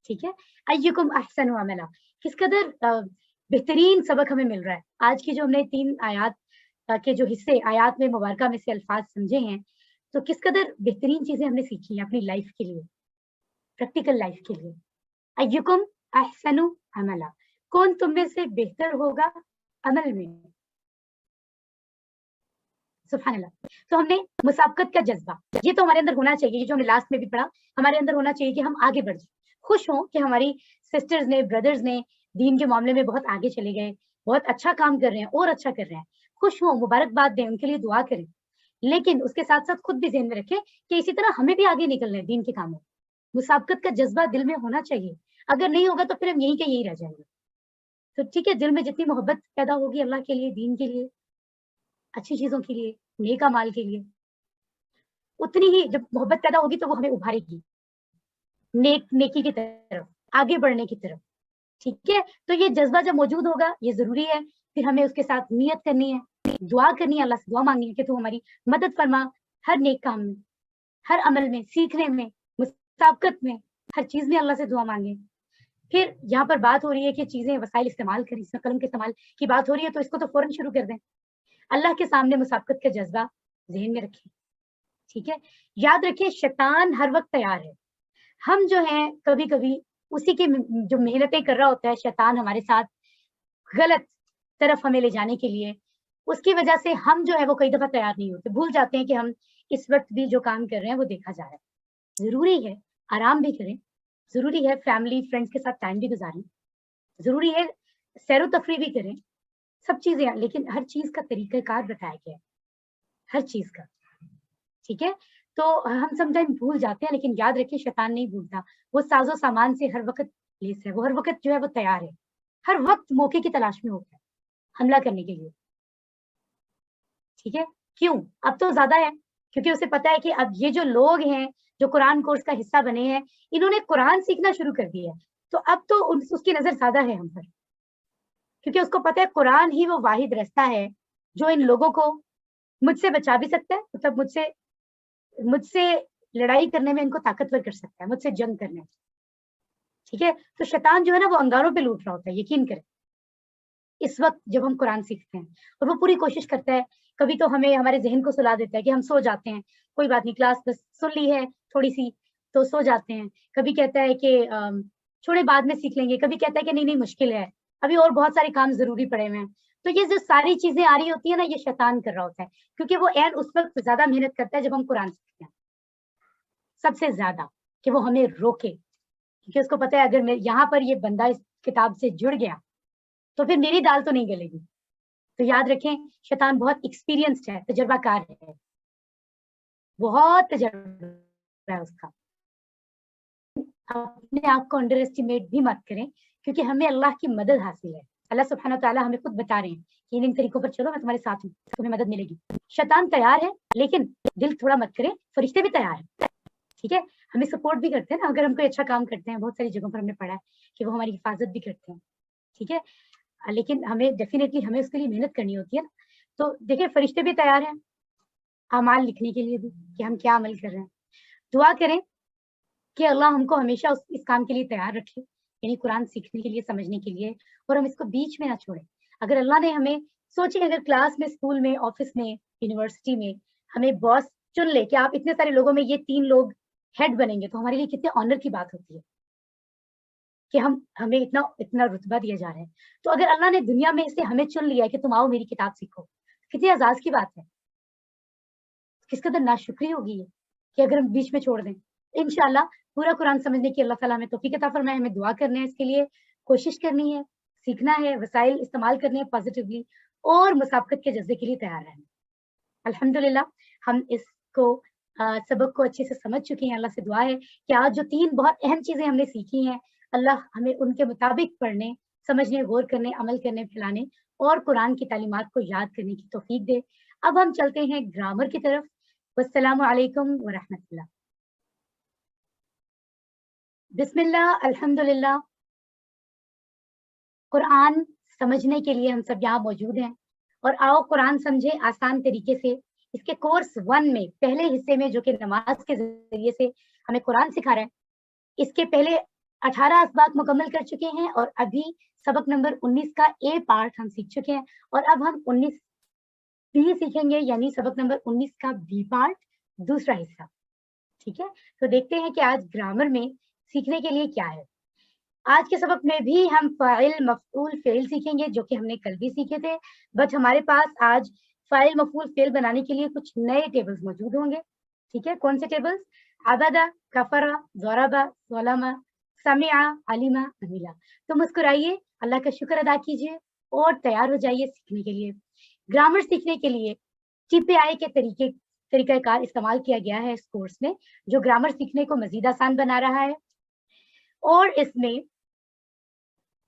Speaker 1: ٹھیک ہے. ایکم احسن عملا, کس قدر بہترین سبق ہمیں مل رہا ہے. آج کی جو ہم نے 3 آیات کے جو حصے آیات میں مبارکہ میں سے الفاظ سمجھے ہیں, تو کس قدر بہترین چیزیں ہم نے سیکھی ہیں اپنی لائف کے لیے, پریکٹیکل لائف کے لیے. ایکم احسن عملا, کون تم میں سے بہتر ہوگا عمل میں. سبحان اللہ. تو ہم نے مسابقت کا جذبہ, یہ تو ہمارے اندر ہونا چاہیے, جو ہم نے لاسٹ میں بھی پڑھا, ہمارے اندر ہونا چاہیے کہ ہم آگے بڑھ جائیں. خوش ہوں کہ ہماری سسٹرز نے, بردرز نے دین کے معاملے میں بہت آگے چلے گئے, بہت اچھا کام کر رہے ہیں اور اچھا کر رہے ہیں. خوش ہوں, مبارکباد دیں, ان کے لیے دعا کریں. لیکن اس کے ساتھ ساتھ خود بھی ذہن میں رکھیں کہ اسی طرح ہمیں بھی آگے نکلنا ہے دین کے کاموں. مسابقت کا جذبہ دل میں ہونا چاہیے. اگر نہیں ہوگا تو پھر ہم یہیں کے یہی رہ جائیں گے. تو ٹھیک ہے, دل میں جتنی محبت پیدا ہوگی اللہ کے لیے, دین کے لیے, اچھی چیزوں کے لیے, نیک اعمال کے لیے, اتنی ہی جب محبت پیدا ہوگی تو وہ ہمیں ابھارے گی نیکی کی طرف, آگے بڑھنے کی طرف. ٹھیک ہے, تو یہ جذبہ جب موجود ہوگا, یہ ضروری ہے. پھر ہمیں اس کے ساتھ نیت کرنی ہے, دعا کرنی ہے, اللہ سے دعا مانگنی ہے کہ تو ہماری مدد فرما ہر نیک کام میں, ہر عمل میں, سیکھنے میں, مسابقت میں, ہر چیز میں اللہ سے دعا مانگیں. پھر یہاں پر بات ہو رہی ہے کہ چیزیں وسائل استعمال کریں, اس میں قلم کے استعمال کی بات ہو رہی ہے, تو اس کو تو فوراً شروع کر دیں. اللہ کے سامنے مسابقت کا جذبہ ذہن میں رکھیں. ٹھیک ہے, یاد رکھیں شیطان ہر وقت تیار ہے. ہم جو ہیں کبھی کبھی اسی کی جو محنتیں کر رہا ہوتا ہے شیطان ہمارے ساتھ غلط طرف ہمیں لے جانے کے لیے, اس کی وجہ سے ہم جو ہے وہ کئی دفعہ تیار نہیں ہوتے, بھول جاتے ہیں کہ ہم اس وقت بھی جو کام کر رہے ہیں وہ دیکھا جا رہا ہے. ضروری ہے آرام بھی کریں, ضروری ہے فیملی فرینڈس کے ساتھ ٹائم بھی گزاریں, ضروری ہے سیر و تفریح بھی کریں, سب چیزیں, لیکن ہر چیز کا طریقہ کار بتایا گیا ہے, ہر چیز کا. ٹھیک ہے, تو ہم سم ٹائم بھول جاتے ہیں, لیکن یاد رکھیں شیطان نہیں بھولتا, وہ ساز و سامان سے ہر وقت لیس ہے, وہ ہر وقت جو ہے وہ تیار ہے, ہر وقت موقع کی تلاش میں ہوتا ہے حملہ کرنے کے لیے. ٹھیک ہے, کیوں؟ اب تو زیادہ ہے, کیونکہ اسے پتا ہے کہ اب یہ جو لوگ ہیں جو قرآن کورس کا حصہ بنے ہیں, انہوں نے قرآن سیکھنا شروع کر دیا ہے, تو اب تو اس کی نظر زیادہ ہے ہم پر, کیونکہ اس کو پتا ہے قرآن ہی وہ واحد رستہ ہے جو ان لوگوں کو مجھ سے بچا بھی سکتا ہے, مطلب مجھ سے لڑائی کرنے میں ان کو طاقتور کر سکتا ہے, مجھ سے جنگ کرنے. ٹھیک ہے, تو شیطان جو ہے نا وہ انگاروں پہ لوٹ رہا ہوتا ہے, یقین کریں, اس وقت جب ہم قرآن سیکھتے ہیں, اور وہ پوری کوشش کرتا ہے. کبھی تو ہمیں ہمارے ذہن کو سلا دیتا ہے کہ ہم سو جاتے ہیں, کوئی بات نہیں, کلاس بس سن لی ہے تھوڑی سی تو سو جاتے ہیں. کبھی کہتا ہے کہ چھوڑے بعد میں سیکھ لیں گے, کبھی کہتا ہے کہ نہیں مشکل ہے, ابھی اور بہت سارے کام ضروری پڑے ہوئے ہیں. تو یہ جو ساری چیزیں آ رہی ہوتی ہیں نا یہ شیطان کر رہا ہوتا ہے, کیونکہ وہ عین اس وقت زیادہ محنت کرتا ہے جب ہم قرآن سیکھتے ہیں سب سے زیادہ, کہ وہ ہمیں روکے, کیونکہ اس کو پتا ہے اگر میں یہاں پر یہ بندہ اس کتاب سے جڑ گیا تو پھر میری دال تو نہیں گلے گی. تو یاد رکھیں شیطان بہت ایکسپیرینسڈ ہے, تجربہ کار ہے, بہت تجربہ ہے اس کا. اپنے آپ کو انڈر ایسٹیمیٹ بھی مت کریں, کیونکہ ہمیں اللہ کی مدد حاصل ہے. اللہ سبحانہ تعالیٰ ہمیں خود بتا رہے ہیں کہ ان طریقوں پر چلو میں تمہارے ساتھ ہوں, تمہیں مدد ملے گی. شیطان تیار ہے لیکن دل تھوڑا مت کریں, فرشتے بھی تیار ہیں, ٹھیک ہے, ہمیں سپورٹ بھی کرتے ہیں نا, اگر ہم کوئی اچھا کام کرتے ہیں, بہت ساری جگہوں پر ہم نے پڑھا ہے کہ وہ ہماری حفاظت بھی کرتے ہیں, ٹھیک ہے, لیکن ہمیں ڈیفینیٹلی ہمیں اس کے لیے محنت کرنی ہوتی ہے نا. تو دیکھیں فرشتے بھی تیار ہیں اعمال لکھنے کے لیے بھی کہ ہم کیا عمل کر رہے ہیں. دعا کریں کہ اللہ ہم کو ہمیشہ اس کام کے لیے تیار رکھے, یعنی قرآن سیکھنے کے لیے, سمجھنے کے لیے, اور ہم اس کو بیچ میں نہ چھوڑیں. اگر اللہ نے ہمیں, سوچیں اگر کلاس میں, اسکول میں, آفس میں, یونیورسٹی میں ہمیں باس چن لے کہ آپ اتنے سارے لوگوں میں یہ 3 لوگ ہیڈ بنیں گے, تو ہمارے لیے کتنے آنر کی بات ہوتی ہے کہ ہمیں اتنا رتبہ دیا جا رہا ہے. تو اگر اللہ نے دنیا میں سے ہمیں چن لیا کہ تم آؤ میری کتاب سیکھو, کتنی اعزاز کی بات ہے, کس قدر ناشکری ہوگی کہ اگر ہم بیچ میں چھوڑ دیں. انشاءاللہ پورا قرآن سمجھنے کی اللہ تعالیٰ ہمیں توفیق عطا فرمائے. ہمیں دعا کرنا ہے, اس کے لیے کوشش کرنی ہے, سیکھنا ہے, وسائل استعمال کرنے ہیں پازیٹیولی, اور مسابقت کے جذبے کے لیے تیار رہنا. الحمدللہ ہم اس کو سبق کو اچھے سے سمجھ چکے ہیں. اللہ سے دعا ہے کہ آج جو 3 بہت اہم چیزیں ہم نے سیکھی ہیں, اللہ ہمیں ان کے مطابق پڑھنے, سمجھنے, غور کرنے, عمل کرنے, پھیلانے اور قرآن کی تعلیمات کو یاد کرنے کی توفیق دے. اب ہم چلتے ہیں گرامر کی طرف. والسلام علیکم ورحمۃ اللہ. بسم اللہ, الحمدللہ. قرآن سمجھنے کے لیے ہم سب یہاں موجود ہیں, اور آؤ قرآن سمجھے آسان طریقے سے. اس کے کورس 1 میں پہلے حصے میں جو کہ نماز کے ذریعے سے ہمیں قرآن سکھا رہا ہے, اس کے پہلے 18 اسباق مکمل کر چکے ہیں, اور ابھی سبق نمبر 19 کا A پارٹ ہم سیکھ چکے ہیں, اور اب ہم 19 بھی سیکھیں گے, یعنی سبق نمبر 19 کا B پارٹ, دوسرا حصہ. ٹھیک ہے, تو دیکھتے ہیں کہ آج گرامر میں سیکھنے کے لیے کیا ہے. آج کے سبق میں بھی ہم فاعل, مفعول, فعل سیکھیں گے جو کہ ہم نے کل بھی سیکھے تھے, بٹ ہمارے پاس آج فاعل, مفعول, فعل بنانے کے لیے کچھ نئے ٹیبلز موجود ہوں گے. ٹھیک ہے, کون سے ٹیبلز؟ عبدا, کفرا, ضربا, ظلما, سمعا, علما, عملا. تو مسکرائیے, اللہ کا شکر ادا کیجیے اور تیار ہو جائیے سیکھنے کے لیے. گرامر سیکھنے کے لیے TPI کے طریقہ کار استعمال کیا گیا ہے اس کورس میں, جو گرامر سیکھنے کو مزید آسان بنا رہا ہے. اور اس میں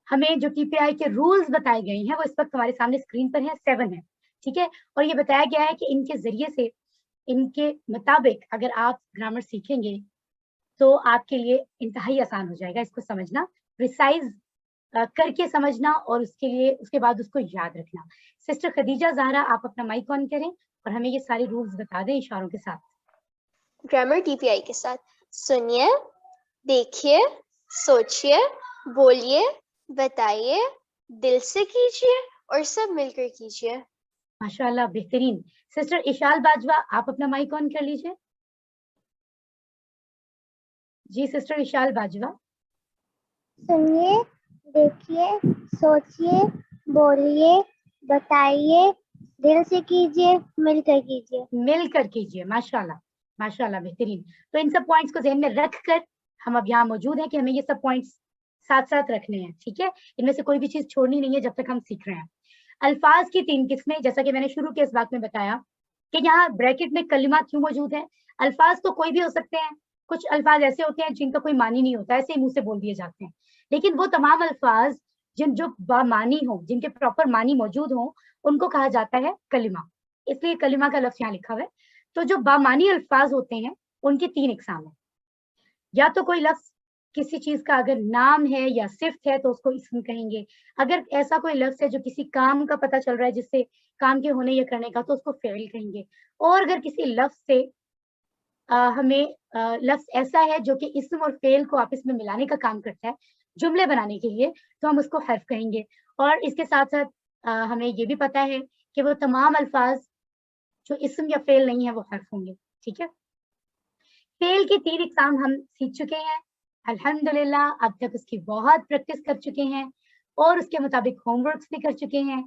Speaker 1: ہمیں جو TPI کے رولز بتائے گئے ہیں وہ اس وقت ہمارے سامنے اسکرین پر ہیں, 7 ہیں. ٹھیک ہے, اور یہ بتایا گیا ہے کہ ان کے ذریعے سے, ان کے مطابق اگر آپ گرامر سیکھیں گے تو آپ کے لیے انتہائی آسان ہو جائے گا اس کو سمجھنا, پریسائز کر کے سمجھنا, اور اس کے لیے اس کے بعد اس کو یاد رکھنا. سسٹر خدیجہ زہرا, آپ اپنا مائک آن کریں اور ہمیں یہ سارے رولز بتا دیں اشاروں کے ساتھ.
Speaker 2: گرامر TPI کے ساتھ. سنیے, دیکھیے, سوچیے, بولیے, بتائیے, دل سے کیجیے اور سب مل کر کیجیے.
Speaker 1: ماشاءاللہ, بہترین. سسٹر اشال باجوہ, آپ اپنا مائک آن کر لیجیے. جی سسٹر اشال باجوہ.
Speaker 3: سنیے, دیکھیے, سوچیے, بولیے, بتائیے, دل سے کیجیے, مل کر کیجیے.
Speaker 1: مل کر کیجیے. ماشاءاللہ, ماشاءاللہ, بہترین. تو ان سب پوائنٹس کو ذہن میں رکھ کر ہم اب یہاں موجود ہیں کہ ہمیں یہ سب پوائنٹس ساتھ ساتھ رکھنے ہیں. ٹھیک ہے, ان میں سے کوئی بھی چیز چھوڑنی نہیں ہے جب تک ہم سیکھ رہے ہیں. الفاظ کی 3 قسمیں, جیسا کہ میں نے شروع کے اس بات میں بتایا کہ یہاں بریکٹ میں کلمات کیوں موجود ہیں. الفاظ تو کوئی بھی ہو سکتے ہیں, کچھ الفاظ ایسے ہوتے ہیں جن کا کوئی معنی نہیں ہوتا, ایسے ہی منہ سے بول دیے جاتے ہیں, لیکن وہ تمام الفاظ جو بامانی ہوں, جن کے پراپر معنی موجود ہوں, ان کو کہا جاتا ہے کلمہ. اس لیے کلمہ کا لفظ یہاں لکھا ہوا ہے. تو جو بامانی الفاظ ہوتے ہیں ان کی 3 اقسام ہیں. یا تو کوئی لفظ کسی چیز کا اگر نام ہے یا صفت ہے تو اس کو اسم کہیں گے. اگر ایسا کوئی لفظ ہے جو کسی کام کا پتہ چل رہا ہے, جس سے کام کے ہونے یا کرنے کا, تو اس کو فعل کہیں گے. اور اگر کسی لفظ سے ہمیں لفظ ایسا ہے جو کہ اسم اور فعل کو آپس میں ملانے کا کام کرتا ہے جملے بنانے کے لیے, تو ہم اس کو حرف کہیں گے. اور اس کے ساتھ ساتھ ہمیں یہ بھی پتا ہے کہ وہ تمام الفاظ جو اسم یا فعل نہیں ہے وہ حرف ہوں گے. ٹھیک ہے, فعل کی 3 اقسام ہم سیکھ چکے ہیں الحمدللہ. اب تک اس کی بہت پریکٹس کر چکے ہیں, اور اس کے مطابق ہوم ورکس بھی کر چکے ہیں.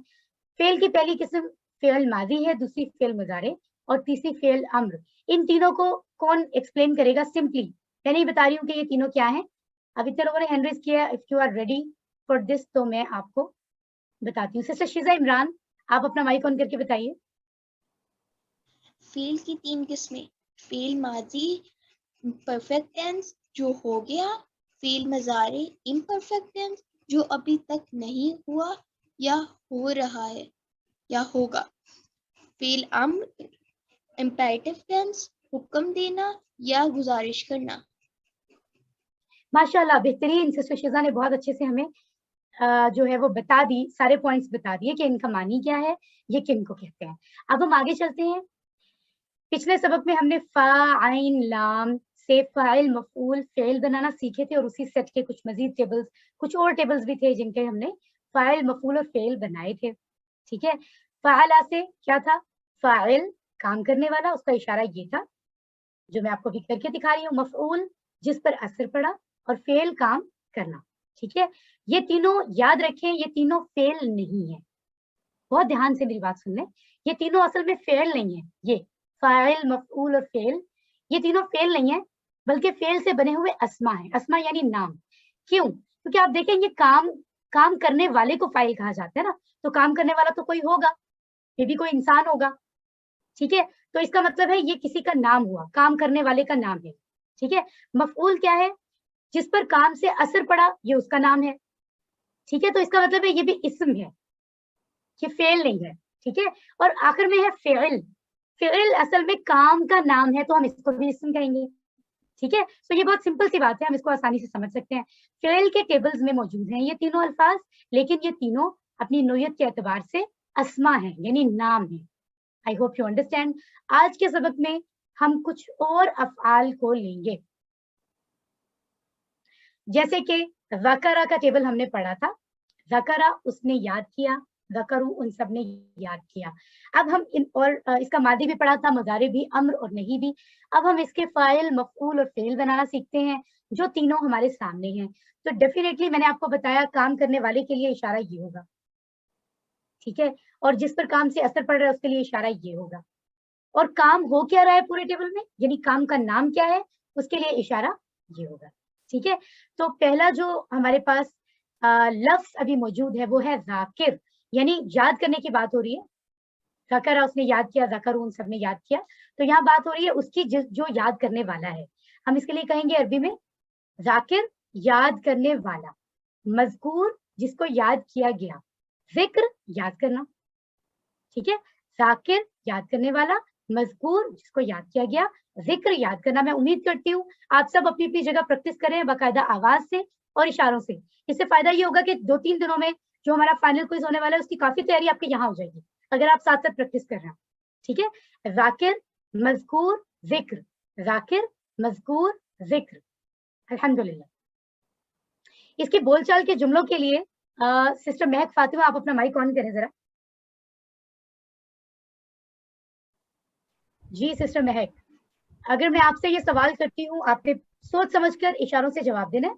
Speaker 1: فعل کی پہلی قسم فعل ماضی ہے, دوسری فعل مضارع اور تیسری فعل امر. ان تینوں کو کون ایکسپلین کرے گا سمپلی؟ میں نہیں بتا رہی ہوں کہ یہ تینوں کیا ہیں. اب اتنے لوگوں نے ہینڈ ریز کیا. If you are ready for this تو میں آپ کو بتاتی ہوں. سسٹر شیزا عمران, آپ اپنا مائک آن کر کے بتائیے.
Speaker 4: فعل کی 3 قسمیں: فعل ماضی پرفیکٹ ٹینس جو ہو گیا، فعل مضارع امپرفیکٹ ٹینس جو ابھی تک نہیں ہوا یا ہو رہا ہے یا ہوگا، فعل امر امپیریٹو ٹینس حکم دینا یا گزارش کرنا.
Speaker 1: ماشاء اللہ, بہترین. سسٹر شیزا نے بہت اچھے سے ہمیں جو ہے وہ بتا دی, سارے پوائنٹس بتا دیے کہ ان کا معنی کیا ہے, یہ کن کو کہتے ہیں. اب ہم آگے چلتے ہیں. پچھلے سبق میں ہم نے فا عین لام سے فاعل مفعول فعل بنانا سیکھے تھے, اور اسی سیٹ کے کچھ مزید ٹیبلز, کچھ اور ٹیبلز بھی تھے جن کے ہم نے فاعل مفعول اور فعل بنائے تھے. ٹھیک ہے. فعلا سے کیا تھا؟ فاعل کام کرنے والا, اس کا اشارہ یہ تھا جو میں آپ کو بھی کر کے دکھا رہی ہوں. مفعول جس پر اثر پڑا, اور فعل کام کرنا. ٹھیک ہے. یہ تینوں یاد رکھیں, یہ تینوں فعل نہیں ہے. بہت دھیان سے میری بات سن لیں. یہ تینوں اصل میں فعل نہیں ہے. یہ فاعل مفعول اور فعل یہ تینوں فعل نہیں ہے, بلکہ فعل سے بنے ہوئے اسما ہیں. اسما یعنی نام. کیوں؟ کیونکہ آپ دیکھیں یہ کام کرنے والے کو فاعل کہا جاتا ہے نا, تو کام کرنے والا تو کوئی ہوگا, یہ بھی کوئی انسان ہوگا. ٹھیک ہے. تو اس کا مطلب ہے یہ کسی کا نام ہوا, کام کرنے والے کا نام ہے. ٹھیک ہے. مفعول کیا ہے؟ جس پر کام سے اثر پڑا, یہ اس کا نام ہے. ٹھیک ہے. تو اس کا مطلب ہے یہ بھی اسم ہے, یہ فعل نہیں ہے. ٹھیک ہے. اور آخر میں ہے فعل. فعل اصل میں کام کا نام ہے, تو ہم اس کو بھی اسم کہیں گے. ٹھیک ہے. تو یہ بہت سمپل سی بات ہے, ہم اس کو آسانی سے سمجھ سکتے ہیں. فعل کے ٹیبلز میں موجود ہیں یہ تینوں الفاظ, لیکن یہ تینوں اپنی نوعیت کے اعتبار سے اسما ہیں, یعنی نام ہیں. I hope you understand. آج کے سبق میں ہم کچھ اور افعال کو لیں گے, جیسے کہ ذکرہ کا ٹیبل ہم نے پڑھا تھا. ذکرہ اس نے یاد کیا, ذکرو ان سب نے یاد کیا. اب ہم اور اس کا ماضی بھی پڑھا تھا, مضارع بھی, امر اور نہیں بھی. اب ہم اس کے فاعل مفعول اور فعل بنانا سیکھتے ہیں, جو تینوں ہمارے سامنے ہیں. تو ڈیفینیٹلی میں نے آپ کو بتایا کام کرنے والے کے لیے اشارہ یہ ہوگا. ٹھیک ہے. اور جس پر کام سے اثر پڑ رہا ہے اس کے لیے اشارہ یہ ہوگا. اور کام ہو کیا رہا ہے پورے ٹیبل میں, یعنی کام کا نام کیا ہے, اس کے لیے اشارہ یہ ہوگا. ٹھیک ہے. تو پہلا جو ہمارے پاس لفظ ابھی موجود ہے وہ ہے ذاکر, یعنی یاد کرنے کی بات ہو رہی ہے. ذکرہ اس نے یاد کیا, ذکرون سب نے یاد کیا. تو یہاں بات ہو رہی ہے اس کی جو یاد کرنے والا ہے. ہم اس کے لیے کہیں گے عربی میں ذاکر یاد کرنے والا, مذکور جس کو یاد کیا گیا, ذکر یاد کرنا. ٹھیک ہے. ذاکر یاد کرنے والا, مذکور جس کو یاد کیا گیا, ذکر یاد کرنا. میں امید کرتی ہوں آپ سب اپنی اپنی جگہ پریکٹس کریں باقاعدہ آواز سے اور اشاروں سے. اس سے فائدہ یہ ہوگا کہ 2-3 دنوں میں جو ہمارا فائنل کوئز ہونے والا ہے اس کی کافی تیاری آپ کے یہاں ہو جائے گی, اگر آپ ساتھ ساتھ پریکٹس کر رہے ہیں. ٹھیک ہے. ذاکر, مذکور, ذکر, ذاکر, مذکور, ذکر. الحمدللہ. اس کے بول چال کے جملوں کے لیے سسٹر مہک فاطمہ آپ اپنا مائک آن کریں ذرا. جی سسٹر مہک, اگر میں آپ سے یہ سوال کرتی ہوں, آپ نے سوچ سمجھ کر اشاروں سے جواب دینا ہے,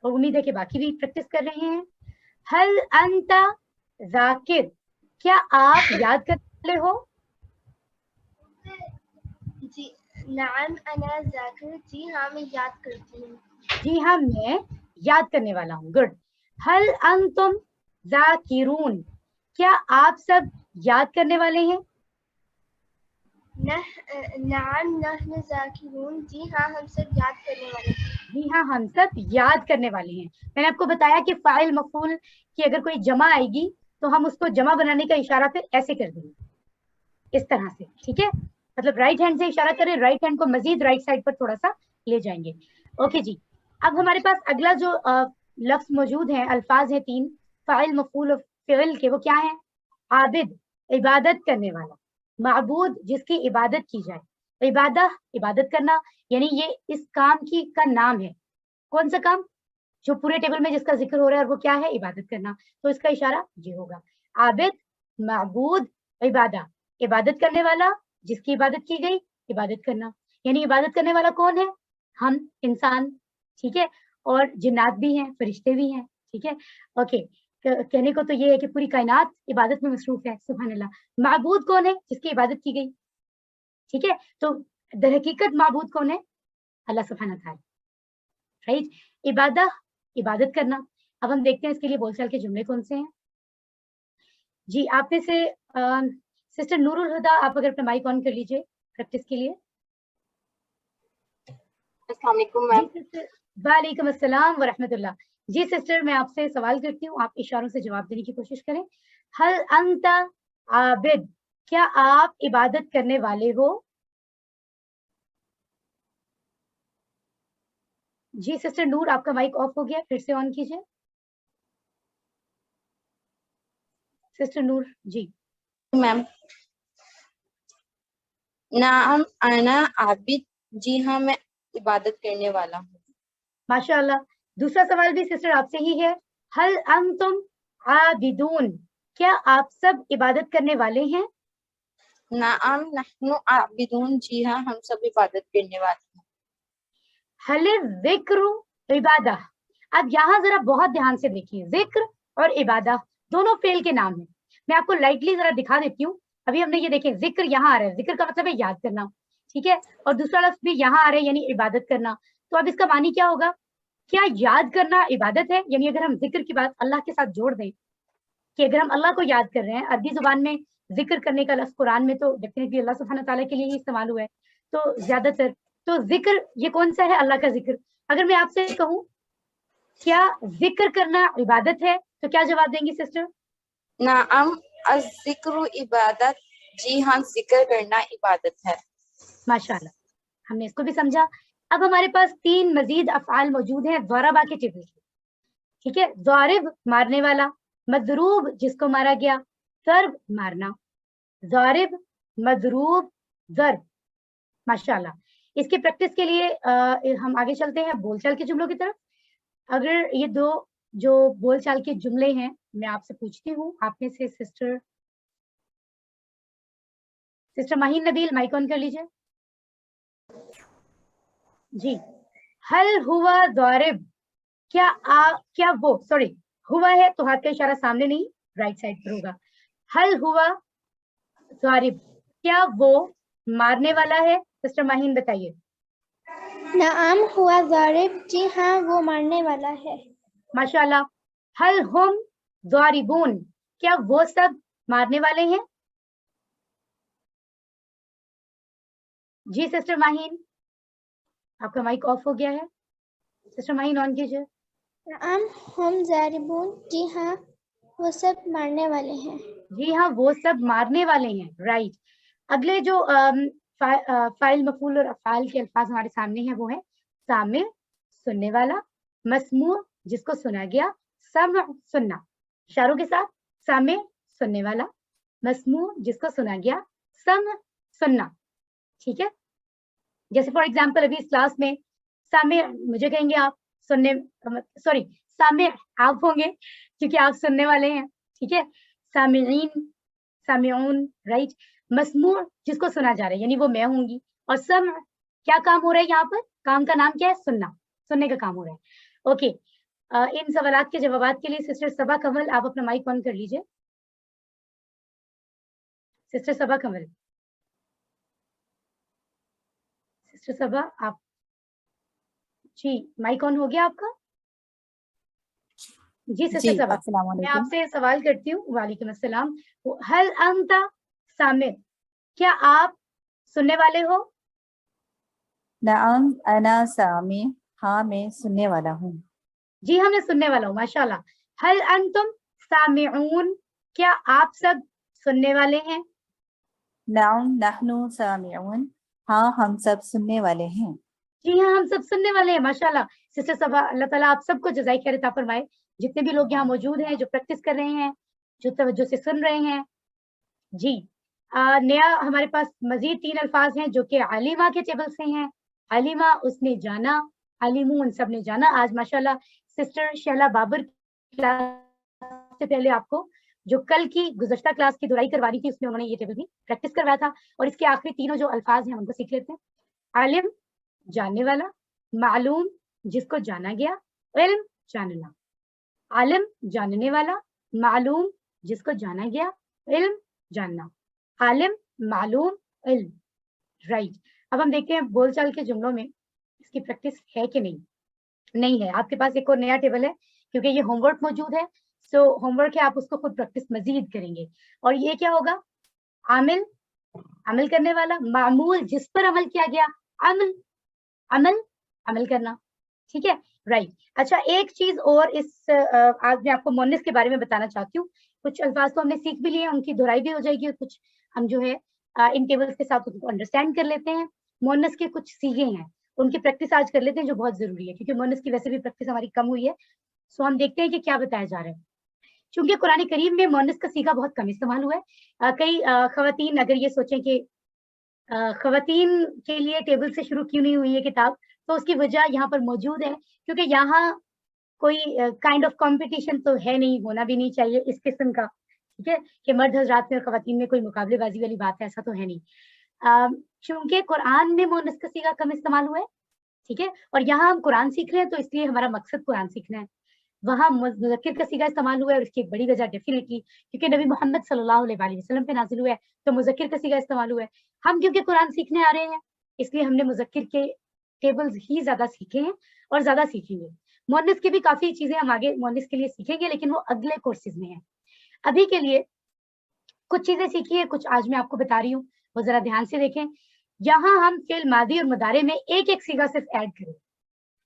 Speaker 1: اور امید ہے کہ باقی بھی پریکٹس کر رہے ہیں. ہل انت ذاکر, کیا آپ یاد کرنے والے ہو؟
Speaker 3: جی نعم انا ذاکر, جی ہاں میں یاد کرتی ہوں.
Speaker 1: جی ہاں میں یاد کرنے والا ہوں. گڈ. ہل انتم ذاکرون, کیا آپ سب یاد کرنے والے ہیں؟
Speaker 3: نعم نحن ذاکرون, جی ہاں ہم سب یاد کرنے والے ہیں.
Speaker 1: جی ہاں ہم سب یاد کرنے والے ہیں. میں نے آپ کو بتایا کہ فاعل مفعول کی اگر کوئی جمع آئے گی تو ہم اس کو جمع بنانے کا اشارہ پھر ایسے کر دیں گے, اس طرح سے. ٹھیک ہے. مطلب رائٹ ہینڈ سے اشارہ کریں, رائٹ ہینڈ کو مزید رائٹ سائڈ پر تھوڑا سا لے جائیں گے. اوکے جی. اب ہمارے پاس اگلا جو لفظ موجود ہے, الفاظ ہیں 3 فاعل مفعول اور فعل کے, وہ کیا ہیں؟ عابد عبادت کرنے والا, معبود جس کی عبادت کی جائے, عبادہ عبادت کرنا, یعنی یہ اس کام کا نام ہے. کون سا کام؟ جو پورے ٹیبل میں جس کا ذکر ہو رہا ہے, اور وہ کیا ہے؟ عبادت کرنا. تو اس کا اشارہ یہ ہوگا. عابد, معبود, عبادہ, عبادت کرنے والا جس کی عبادت کی گئی, عبادت کرنا. یعنی عبادت کرنے والا کون ہے؟ ہم انسان. ٹھیک ہے. اور جنات بھی ہیں, فرشتے بھی ہیں. ٹھیک ہے. اوکے. कहने को तो ये है कि पूरी कायनात इबादत में मसरूफ है, सुभान अल्लाह। माबूद कौन है? जिसकी इबादत की गई, ठीक है। तो दर हकीकत माबूद कौन है? अल्लाह सुभान अल्लाह, राइट। इबादत करना। अब हम देखते हैं इसके लिए बोलचाल के जुमले कौन से हैं। जी, आप में से सिस्टर नूरुल हुदा, आप अगर अपना माइक ऑन कर लीजिए प्रैक्टिस के लिए।
Speaker 5: अस्सलाम वालेकुम मैम।
Speaker 1: वालेकुम अस्सलाम व रहमतुल्लाह। जी सिस्टर, मैं आपसे सवाल करती हूँ, आप इशारों से जवाब देने की कोशिश करें। हल अंता आबिद, क्या आप इबादत करने वाले हो? जी सिस्टर नूर, आपका माइक ऑफ हो गया, फिर से ऑन कीजिए। सिस्टर नूर जी।
Speaker 5: मैम, नाम आना आबिद, जी हाँ मैं इबादत करने वाला हूँ।
Speaker 1: माशाअल्लाह। दूसरा सवाल भी सिस्टर आपसे ही है। हल अंतुम आबिदून, क्या आप सब इबादत करने वाले हैं?
Speaker 5: नाम नहनु आबिदून, जी हाँ हम सब इबादत करने वाले हैं।
Speaker 1: हल जिक्र इबादा, अब यहाँ जरा बहुत ध्यान से देखिए, जिक्र और इबादा दोनों फेल के नाम हैं। मैं आपको लाइटली जरा दिखा देती हूँ। अभी हमने ये देखे, जिक्र यहाँ आ रहा है, जिक्र का मतलब है याद करना, ठीक है, और दूसरा लफ्ज भी यहाँ आ रहा है यानी इबादत करना। तो अब इसका मानी क्या होगा? क्या याद करना इबादत है? यानी अगर हम जिक्र की बात अल्लाह के साथ जोड़ दें कि अगर हम अल्लाह को याद कर रहे हैं, अरबी जुबान में जिक्र करने का लफ्ज कुरान में तो डेफिनेटली अल्लाह सुब्हानहू तआला के लिए ही इस्तेमाल हुआ है, तो ज्यादातर तो जिक्र ये कौन सा है? अल्लाह का जिक्र। अगर मैं आपसे कहूँ क्या जिक्र करना इबादत है, तो क्या जवाब देंगी सिस्टर?
Speaker 5: नाम अज़्ज़िक्रु इबादत, जी हाँ जिक्र करना इबादत है।
Speaker 1: माशाअल्लाह, हमने इसको भी समझा। अब हमारे पास 3 मजीद अफ़आल मौजूद हैं ज़रबा के टेबल में, ठीक है। ज़ारिब मारने वाला, मज़रूब जिसको मारा गया, ज़र्ब मारना, ज़ारिब मज़रूब ज़र्ब। माशाअल्लाह। इसकी प्रैक्टिस के लिए हम आगे चलते हैं बोलचाल के जुमलों की तरफ। अगर ये 2 जो बोलचाल के जुमले हैं, मैं आपसे पूछती हूँ, आप में से sister Maheen Nabeel mic on कर लीजिए। जी, हल हुआ ज़ारिब, क्या वो, सॉरी हुआ है तो हाथ का इशारा सामने नहीं, राइट साइड पर होगा। हल हुआ ज़ारिब, क्या वो मारने वाला है? सिस्टर माहीन बताइए।
Speaker 3: नाम हुआ ज़ारिब, जी हाँ वो मारने वाला है।
Speaker 1: माशाअल्लाह। हल हुम ज़ारिबून, क्या वो सब मारने वाले हैं? जी सिस्टर माहीन, आपका माइक ऑफ हो गया है, सिस्टर माहीन ऑन कीजिए।
Speaker 3: नाम हम ज़ारिबून, जी हाँ वो सब मारने वाले हैं।
Speaker 1: जी हाँ वो सब मारने वाले हैं, राइट। अगले जो फाइल मफूल और अफ़ाल के अल्फाज हमारे सामने हैं वो है सामे सुनने वाला, मस्मू जिसको सुना गया, सम सुनना, इशारों के साथ सामे सुनने वाला, मस्मू जिसको सुना गया, सम सुनना, ठीक है। जैसे फॉर एग्जाम्पल अभी इस क्लास में सामे मुझे कहेंगे आप, सुनने सॉरी सामे आप होंगे क्योंकि आप सुनने वाले हैं, ठीक है। सामिईन सामिऊन, राइट। मस्मू जिसको सुना जा रहा है यानी वो मैं होंगी, और सम क्या काम हो रहा है यहाँ पर? काम का नाम क्या है? सुनना, सुनने का काम हो रहा है। ओके, इन सवालात के जवाबात के लिए सिस्टर सबा कमल आप अपना माइक ऑन कर लीजिए। सिस्टर सबा कमल, सिस्टर सबा आप, जी माइक ऑन हो गया आपका? जी सिस्टर सबा,
Speaker 6: अस्सलाम
Speaker 1: मैं
Speaker 6: वालेकुम।
Speaker 1: आपसे सवाल करती हूँ। वालेकुम अस्सलाम। हल अंता सामिर, क्या आप सुनने वाले हो?
Speaker 6: नाम अना सामी, हाँ मैं सुनने वाला हूँ।
Speaker 1: जी हाँ मैं सुनने वाला हूँ, माशाल्लाह। हल अंतुम सामिऊन, क्या आप सब सुनने वाले हैं?
Speaker 6: नाम नहनु सामिऊन, हाँ हम सब सुनने वाले हैं।
Speaker 1: जी हाँ हम सब सुनने वाले हैं, माशाल्लाह। सिस्टर सबा, अल्लाह ताला आप सबको जज़ाए खैर अता फरमाए। जितने भी लोग यहाँ मौजूद हैं, जो प्रैक्टिस कर रहे हैं, जो तवज्जो से सुन रहे हैं। जी, नया हमारे पास मजीद 3 अल्फाज हैं जो कि अलीमा के टेबल से हैं। अलीमा उसने जाना, अलीमून सबने जाना। आज माशाल्लाह सिस्टर शहला बाबर क्लास से पहले आपको जो कल की गुज़श्ता क्लास की दुराई करवानी थी उसमें उन्होंने ये टेबल भी प्रैक्टिस करवाया था, और इसके आखिरी तीनों जो अल्फाज हैं उनको सीख लेते हैं। आलिम जानने वाला, मालूम जिसको जाना गया, इल्म जानना। आलिम जानने वाला, معلوم जिसको जाना गया, इल्म जानना, आलिम मालूम इल्म, राइट। अब हम देखते हैं बोलचाल के जुमलों में इसकी प्रैक्टिस है कि नहीं है। आपके पास एक और नया टेबल है क्योंकि ये होमवर्क मौजूद है, सो होमवर्क है, आप उसको खुद प्रैक्टिस मजीद करेंगे। और ये क्या होगा, आमिल अमल करने वाला, मामूल जिस पर अमल किया गया, अमल अमल अमल करना, ठीक है, राइट। अच्छा, एक चीज और इस आज मैं आपको मोनिस के बारे में बताना चाहती हूँ। कुछ अल्फाज तो हमने सीख भी लिए, उनकी दोहराई भी हो जाएगी, और कुछ हम जो है इन टेबल्स के साथ उनको अंडरस्टैंड कर लेते हैं। मोनिस के कुछ सीगे हैं, उनकी प्रैक्टिस आज कर लेते हैं, जो बहुत जरूरी है क्योंकि मोनिस की वैसे भी प्रैक्टिस हमारी कम हुई है। सो हम देखते हैं कि क्या बताया जा रहा है। चूंकि कुरान करीम में मोनिस का सीगा बहुत कम इस्तेमाल हुआ है, कई खवातीन अगर ये सोचें कि खवातीन के लिए टेबल से शुरू क्यों नहीं हुई है किताब, तो उसकी वजह यहाँ पर मौजूद है क्योंकि यहाँ कोई काइंड ऑफ कंपटीशन तो है नहीं, होना भी नहीं चाहिए इस किस्म का, ठीक है, कि मर्द हजरात में और खवातीन में कोई मुकाबलेबाजी वाली बात है, ऐसा तो है नहीं। चूंकि कुरान में मोनिस का सीगा कम इस्तेमाल हुआ है, ठीक है, और यहाँ हम कुरान सीख रहे हैं तो इसलिए हमारा मकसद कुरान सीखना है। वहां मुज़क्किर का सीगा इस्तेमाल हुआ है और इसकी एक बड़ी वजह डेफिनेटली क्योंकि नबी मोहम्मद सल्लल्लाहु अलैहि वसल्लम पे नाजिल हुआ है, तो मुज़क्किर का सीगा इस्तेमाल हुआ है। हम क्योंकि कुरान सीखने आ रहे हैं इसलिए हमने मुज़क्किर के टेबल्स ही ज्यादा सीखे हैं और ज्यादा सीखेंगे। मोनिस की भी काफी चीजें हम आगे मोनिस के लिए सीखेंगे, लेकिन वो अगले कोर्सेज में है। अभी के लिए कुछ चीजें सीखी है, कुछ आज मैं आपको बता रही हूँ, वो जरा ध्यान से देखें। यहाँ हम फेल मादी और मुदारे में एक एक सीगा सिर्फ ऐड करें।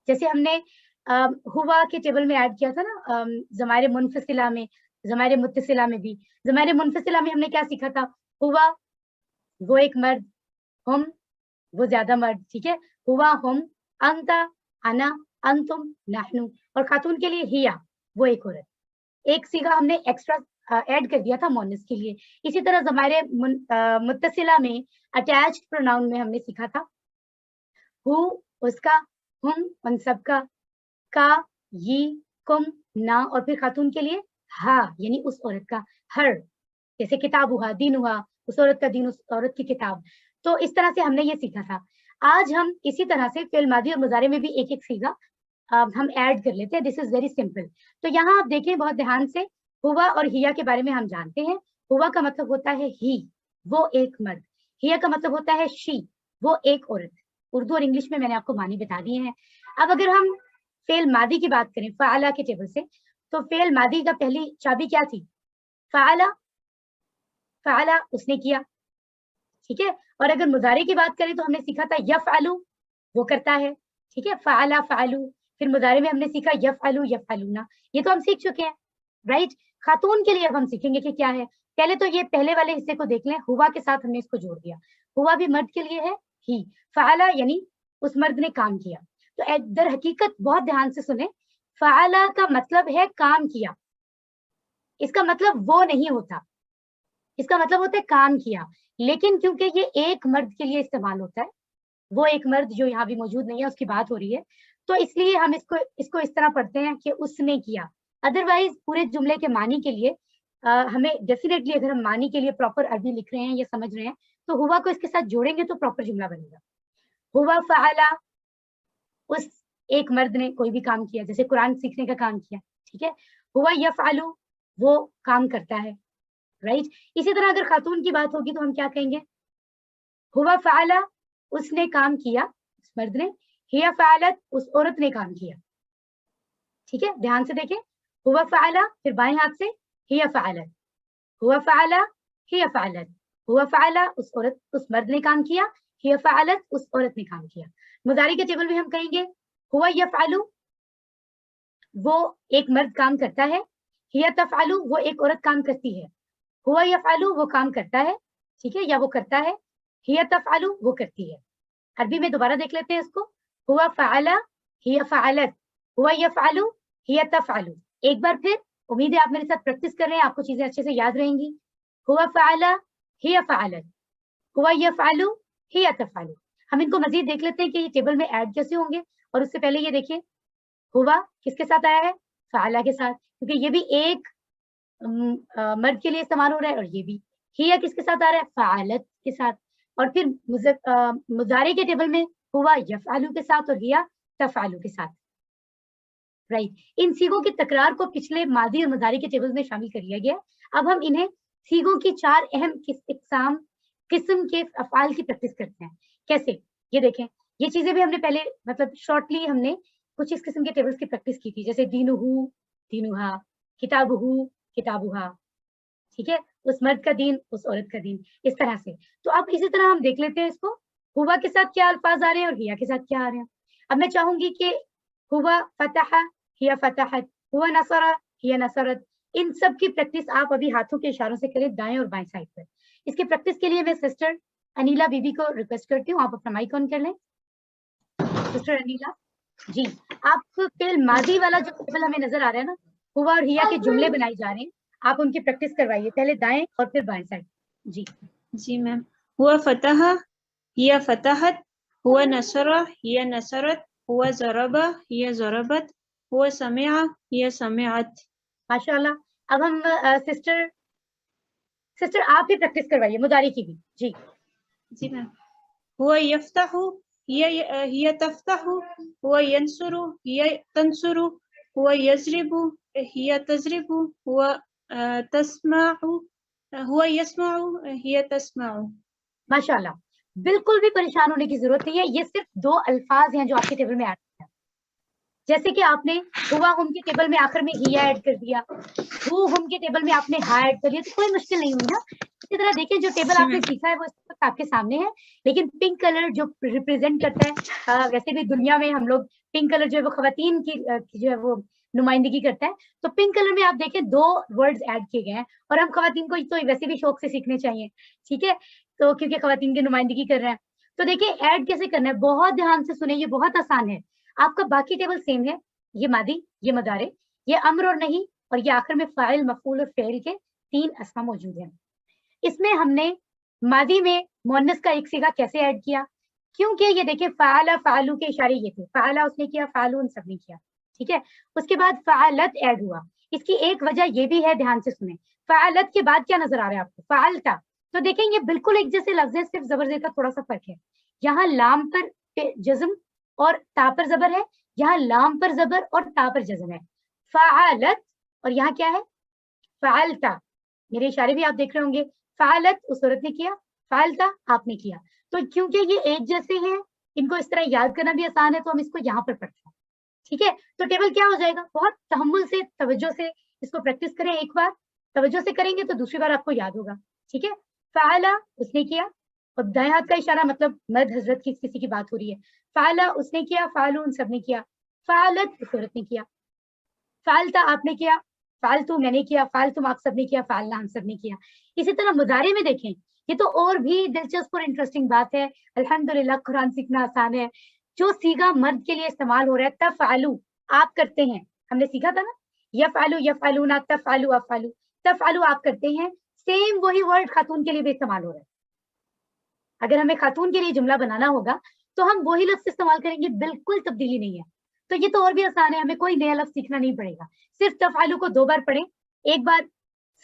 Speaker 1: जैसे हमने हुआ के टेबल में ऐड किया था ना, ज़माइर मुनफसिला में, ज़माइर मुत्तसिला में भी। ज़माइर मुनफसिला में हमने क्या सीखा था, हुआ वो एक मर्द, हम वो ज्यादा मर्द, ठीक है, हुआ हम, अंता अना अंतुम नहनु, और खातून के लिए हिया वो एक औरत। एक सीगा हमने एक्स्ट्रा ऐड कर दिया था मोनिस के लिए। इसी तरह ज़माइर मुत्तसिला में अटैच्ड प्रोनाउन में हमने सीखा था हु उसका, हम उन सबका, का ये, कुम ना, और फिर खातून के लिए हा यानी उस औरत का, हर, जैसे किताब हुआ, दीन हुआ, उस औरत का दीन, उस औरत की किताब। तो इस तरह से हमने ये सीखा था। आज हम इसी तरह से फेल मादी और मुजारे में भी एक एक सीगा हम ऐड कर लेते हैं। This is very simple. तो यहाँ आप देखें बहुत ध्यान से, हुआ और हिया के बारे में हम जानते हैं। हुआ का मतलब होता है ही, वो एक मर्द। हिया का मतलब होता है शी, वो एक औरत। उर्दू और इंग्लिश में मैंने आपको मानी बता दिए हैं। अब अगर हम फेल मादी की बात करें फ़ाअला के टेबल से, तो फेल मादी का पहली चाबी क्या थी, फ़ाअला, फ़ाअला उसने किया, ठीक है। और अगर मुजारे की बात करें तो हमने सीखा था यफ़अलु, वो करता है, ठीक है, फ़ाअला फ़अलु। फिर मुजारे में हमने सीखा यफ़अलु यफ़अलूना, ये तो हम सीख चुके हैं, राइट। खातून के लिए अब हम सीखेंगे कि क्या है। पहले तो ये पहले वाले हिस्से को देख लें, हुआ के साथ हमने इसको जोड़ दिया। हुआ भी मर्द के लिए है, ही, फ़ाअला यानी उस मर्द ने काम किया। तो दर हकीकत बहुत ध्यान से सुने, फ़ाअला का मतलब है काम किया, इसका मतलब वो नहीं होता, इसका मतलब होता है काम किया। लेकिन क्योंकि ये एक मर्द के लिए इस्तेमाल होता है, वो एक मर्द जो यहाँ भी मौजूद नहीं है उसकी बात हो रही है, तो इसलिए हम इसको इस तरह पढ़ते हैं कि उसने किया। अदरवाइज पूरे जुमले के मानी के लिए हमें डेफिनेटली, अगर हम मानी के लिए प्रॉपर अरबी लिख रहे हैं या समझ रहे हैं, तो हुआ को इसके साथ जोड़ेंगे तो प्रॉपर जुमला बनेगा। हुआ फ़अला, उस एक मर्द ने कोई भी काम किया, जैसे कुरान सीखने का काम किया, ठीक है। हुआ यफ़अलु, वो काम करता है, राइट। इसी तरह अगर खातून की बात होगी तो हम क्या कहेंगे, हुआ फ़अला, उसने काम किया, उस मर्द ने, हिया फ़अलत, उस औरत ने काम किया, ठीक है। ध्यान से देखें, हुआ फ़अला, फिर बाएं हाथ से हिया फ़अलत, हुआ फ़अला हिया फ़अलत, हुआ फ़अला उस औरत, उस मर्द ने काम किया, हिया फ़अलत उस औरत ने काम किया। मुजारी के टेबल में हम कहेंगे हुआ यफ़अलु, वो एक मर्द काम करता है, हिया तफ़अलु, वो एक औरत काम करती है। हुआ यफ़अलु, वो काम करता है, ठीक है, या वो करता है, हिया तफ़अलु, वो करती है। अरबी में दोबारा देख लेते हैं इसको, हुआ फ़अला हिया फ़अलत, हुआ यफ़अलु हिया तफ़अलु। एक बार फिर, उम्मीद है आप मेरे साथ प्रैक्टिस कर रहे हैं, आपको चीजें अच्छे से याद रहेंगी। हुआ फ़अला हिया फ़अलत, हुआ यफ़अलु हिया तफ़अलु। हम इनको मजीद देख लेते हैं कि ये टेबल में ऐड कैसे होंगे। और उससे पहले ये देखिए, हुआ किसके साथ आया है, फ़अला के साथ, क्योंकि ये भी एक मर्द के लिए इस्तेमाल हो रहा है, और ये भी। हिया किसके साथ आ रहा है, फ़अलत के साथ। और फिर मुजारे के टेबल में हुआ यफ़अलु के साथ और हिया तफ़अलु के साथ, राइट. इन सीगों की तकरार को पिछले माजी और मजारी के टेबल्स में शामिल कर लिया गया. अब हम इन्हें सीगों की 4 अहम किस्म के अफआल की प्रैक्टिस करते हैं. कैसे? ये देखें, ये चीजें भी हमने पहले मतलब शॉर्टली हमने कुछ इस किस्म के टेबल्स की प्रैक्टिस की थी, जैसे दीनुहु, दीनुहुहा, किताबुहु, किताबुहा. ठीक है, उस मर्द का दीन, उस औरत का दीन, इस तरह से. तो अब इसी तरह हम देख लेते हैं इसको, हुआ के साथ क्या अल्फाज आ रहे हैं और हिया के साथ क्या आ रहे हैं. अब मैं चाहूंगी कि हुआ फतहा, हिया फतहत, हुआ नसरा, हिया नसरत, इन सब की प्रैक्टिस आप अभी हाथों के इशारों से करें दाएं और बाएं साइड पर. इसकी प्रैक्टिस के लिए मैं सिस्टर अनीला बीबी को रिक्वेस्ट करती हूँ, आप अपना माइक ऑन कर लें. सिस्टर अनीला जी, आप फिल माजी वाला जो टेबल हमें नजर आ रहा है ना, हुआ और हिया के जुमले बनाए जा रहे हैं, आप उनकी प्रैक्टिस करवाइए, पहले दाएं और फिर बाएं साइड. जी
Speaker 7: जी मैम. हुआ फतहा, हिया फतहत, हुआ नसरा, हिया नसरत, हुआ ज़रबा, हिया ज़रबत, हुआ समिआ, हिया समिअत.
Speaker 1: माशाल्लाह. अब हम सिस्टर आप भी प्रैक्टिस करवाइए मुदारी की भी. जी
Speaker 7: जी मैम. हुआ यफ्तहु, हिया तफ्तहु, हुआ यंसुरु, हिया तंसुरु, हुआ यज़रिबु, हिया तज़रिबु, हुआ तस्माउ, हुआ यस्माउ, हिया तस्माउ.
Speaker 1: माशाल्लाह. बिल्कुल भी परेशान होने की जरूरत नहीं है, ये सिर्फ 2 अल्फाज हैं जो आपके टेबल में ऐड हैं. जैसे कि आपने हुआ हुम के टेबल में आखिर में हिया ऐड कर दिया, हु हुम के टेबल में आपने हा ऐड कर दिया, तो कोई मुश्किल नहीं हुई ना. इसी तरह देखिए, जो टेबल आपने सीखा है वो इस वक्त आपके सामने है, लेकिन पिंक कलर जो रिप्रेजेंट करता है, वैसे भी दुनिया में हम लोग पिंक कलर जो है वो खवातीन की जो है वो नुमाइंदगी करता है, तो पिंक कलर में आप देखें 2 वर्ड्स ऐड किए गए हैं, और हम खवातीन को तो वैसे भी शौक से सीखने चाहिए. ठीक है, तो क्योंकि खवातीन की नुमाइंदगी कर रहे हैं, तो देखिए ऐड कैसे करना है, बहुत ध्यान से सुने, ये बहुत आसान है. आपका बाकी टेबल सेम है, ये मादी, ये मदारे, ये अम्र और नहीं, और ये आखिर में फाइल, मफूल और फेल के 3 अस्मा मौजूद हैं. इसमें हमने मादी में मुअन्नस का एक सीगा कैसे ऐड किया, क्योंकि ये देखिए फ़ाला फ़ालू के इशारे ये थे, फ़ाला उसने किया, फ़ालून सबने किया. ठीक है, उसके बाद फ़ालत ऐड हुआ. इसकी एक वजह ये भी है, ध्यान से सुने, फ़ालत के बाद क्या नजर आ रहा है आपको, फ़ालता. तो देखें ये बिल्कुल एक जैसे लफ्ज है, सिर्फ जबर जेर का थोड़ा सा फर्क है. यहाँ लाम पर जज्म और ता पर जबर है, यहाँ लाम पर जबर और ता पर जज्म है. फ़ालत, और यहाँ क्या है, फ़ालता. मेरे इशारे भी आप देख रहे होंगे, फ़ालत उस औरत ने किया, फ़ालता आपने किया. तो क्योंकि ये एक जैसे हैं, इनको इस तरह याद करना भी आसान है, तो हम इसको यहाँ पर पढ़ते हैं. ठीक है, तो टेबल क्या हो जाएगा, बहुत तहम्मुल से, तवज्जो से इसको प्रैक्टिस करें. एक बार तवज्जो से करेंगे तो दूसरी बार आपको याद होगा. ठीक है, फ़ाला उसने किया, और दाएं हाथ का इशारा मतलब मर्द हजरत की किसी की बात हो रही है. फ़ाला उसने किया, फ़ालून सबने किया, फ़ालत उस औरत ने किया, फ़ालता आपने किया, फ़ालतू मैंने किया, फ़ालतुम आप सबने किया, फ़ालना हम सबने किया. इसी तरह मुदारे में देखें, ये तो और भी दिलचस्प और इंटरेस्टिंग बात है. अल्हम्दुलिल्लाह कुरान सीखना आसान है. जो सीगा मर्द के लिए इस्तेमाल हो रहा है, तफ़अलू आप करते हैं, हमने सीखा था ना, यफ़अलू यफ़अलूना, तफ़अलू अफ़अलू, तफ़अलू आप करते हैं, सेम वही वर्ड खातून के लिए भी इस्तेमाल हो रहा है. अगर हमें खातून के लिए जुमला बनाना होगा तो हम वही लफ्ज इस्तेमाल करेंगे, बिल्कुल तब्दीली नहीं है. तो ये तो और भी आसान है, हमें कोई नया लफ्ज सीखना नहीं पड़ेगा. सिर्फ तफ़अलू को 2 बार पढ़ें. एक बार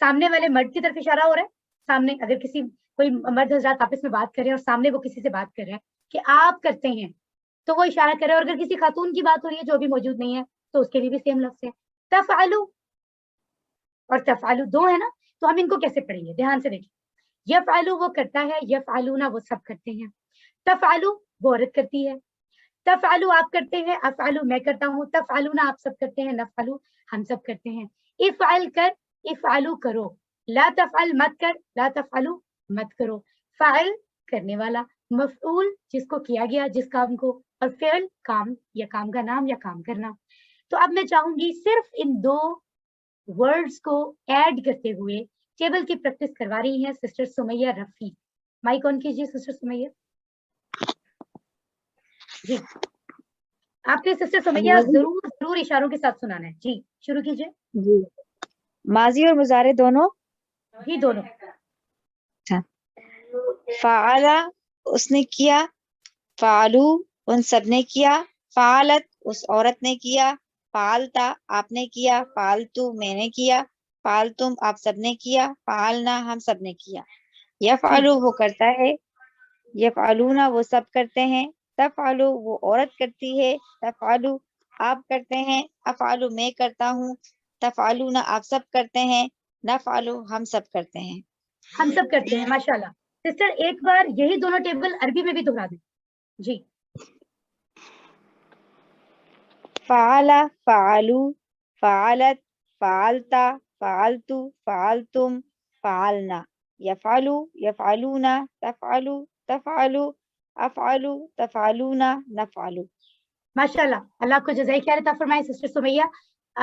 Speaker 1: सामने वाले मर्द की तरफ इशारा हो रहा है, सामने अगर किसी कोई मर्द हजरात आपस में बात कर रहे हैं और सामने वो किसी से बात कर रहे हैं कि आप करते हैं, तो वो इशारा करे. और अगर किसी खातून की बात हो रही है जो अभी मौजूद नहीं है, तो उसके लिए भी सेम लफ्ज है. तफ़अलू और तफ़अलू 2 है ना, तो हम इनको कैसे पढ़ेंगे, ध्यान से देखिए. यफ़अलू वो करता है, यफ़अलूना वो सब करते हैं, तफ़अलू वो औरत करती है, तफ़अलू आप करते हैं, अफ़अलू मैं करता हूँ, तफ़अलूना आप सब करते हैं, नफ़अलू हम सब करते हैं. इफ़अल कर, इफ़अलू करो, ला तफ़अल मत कर, ला तफ़अलू मत करो. फ़ाइल करने वाला, मफ़ऊल जिसको किया गया, जिस काम को, और फ़िल काम या काम का नाम या काम करना. तो अब मैं चाहूंगी सिर्फ इन 2 वर्ड्स को ऐड करते हुए टेबल की प्रैक्टिस करवा रही हैं sister Sumaiya Rafi. Mic on कीजिए सिस्टर सुमैया जी. आपने सिस्टर सुमैया जरूर इशारों के साथ सुनाना है. जी शुरू कीजिए.
Speaker 8: जी, माजी और मुजारे दोनों.
Speaker 1: ही दोनों.
Speaker 8: फ़ाला उसने किया, फ़ालू उन सब ने किया, फ़ालत उस औरत ने किया, फ़ालता आपने किया, फ़ालतू मैंने किया, फ़ालतुम आप सब ने किया, फ़ालना हम सब ने किया. यफ़अलू वो करता है, यफ़अलूना वो सब करते हैं, तफ़अलू वो औरत करती है, तफ़अलू آپ کرتے ہیں، افعلو میں کرتا ہوں، تفعلون آپ سب کرتے ہیں، نفعلو ہم سب کرتے ہیں۔
Speaker 1: ہم سب کرتے ہیں، ماشاءاللہ۔ سسٹر ایک بار یہی دونوں ٹیبل عربی میں بھی دہرا دیں جی۔
Speaker 8: فعل فعلو، فعلت فعلتا، فعلتو فعلتم، فعلنا، یفعلو یفعلون، تفعلو تفعلو، افعلو تفعلون، نفعلو۔
Speaker 1: ماشاءاللہ، اللہ آپ کو جزائے خیر عطا فرمائے سسٹر سمیہ۔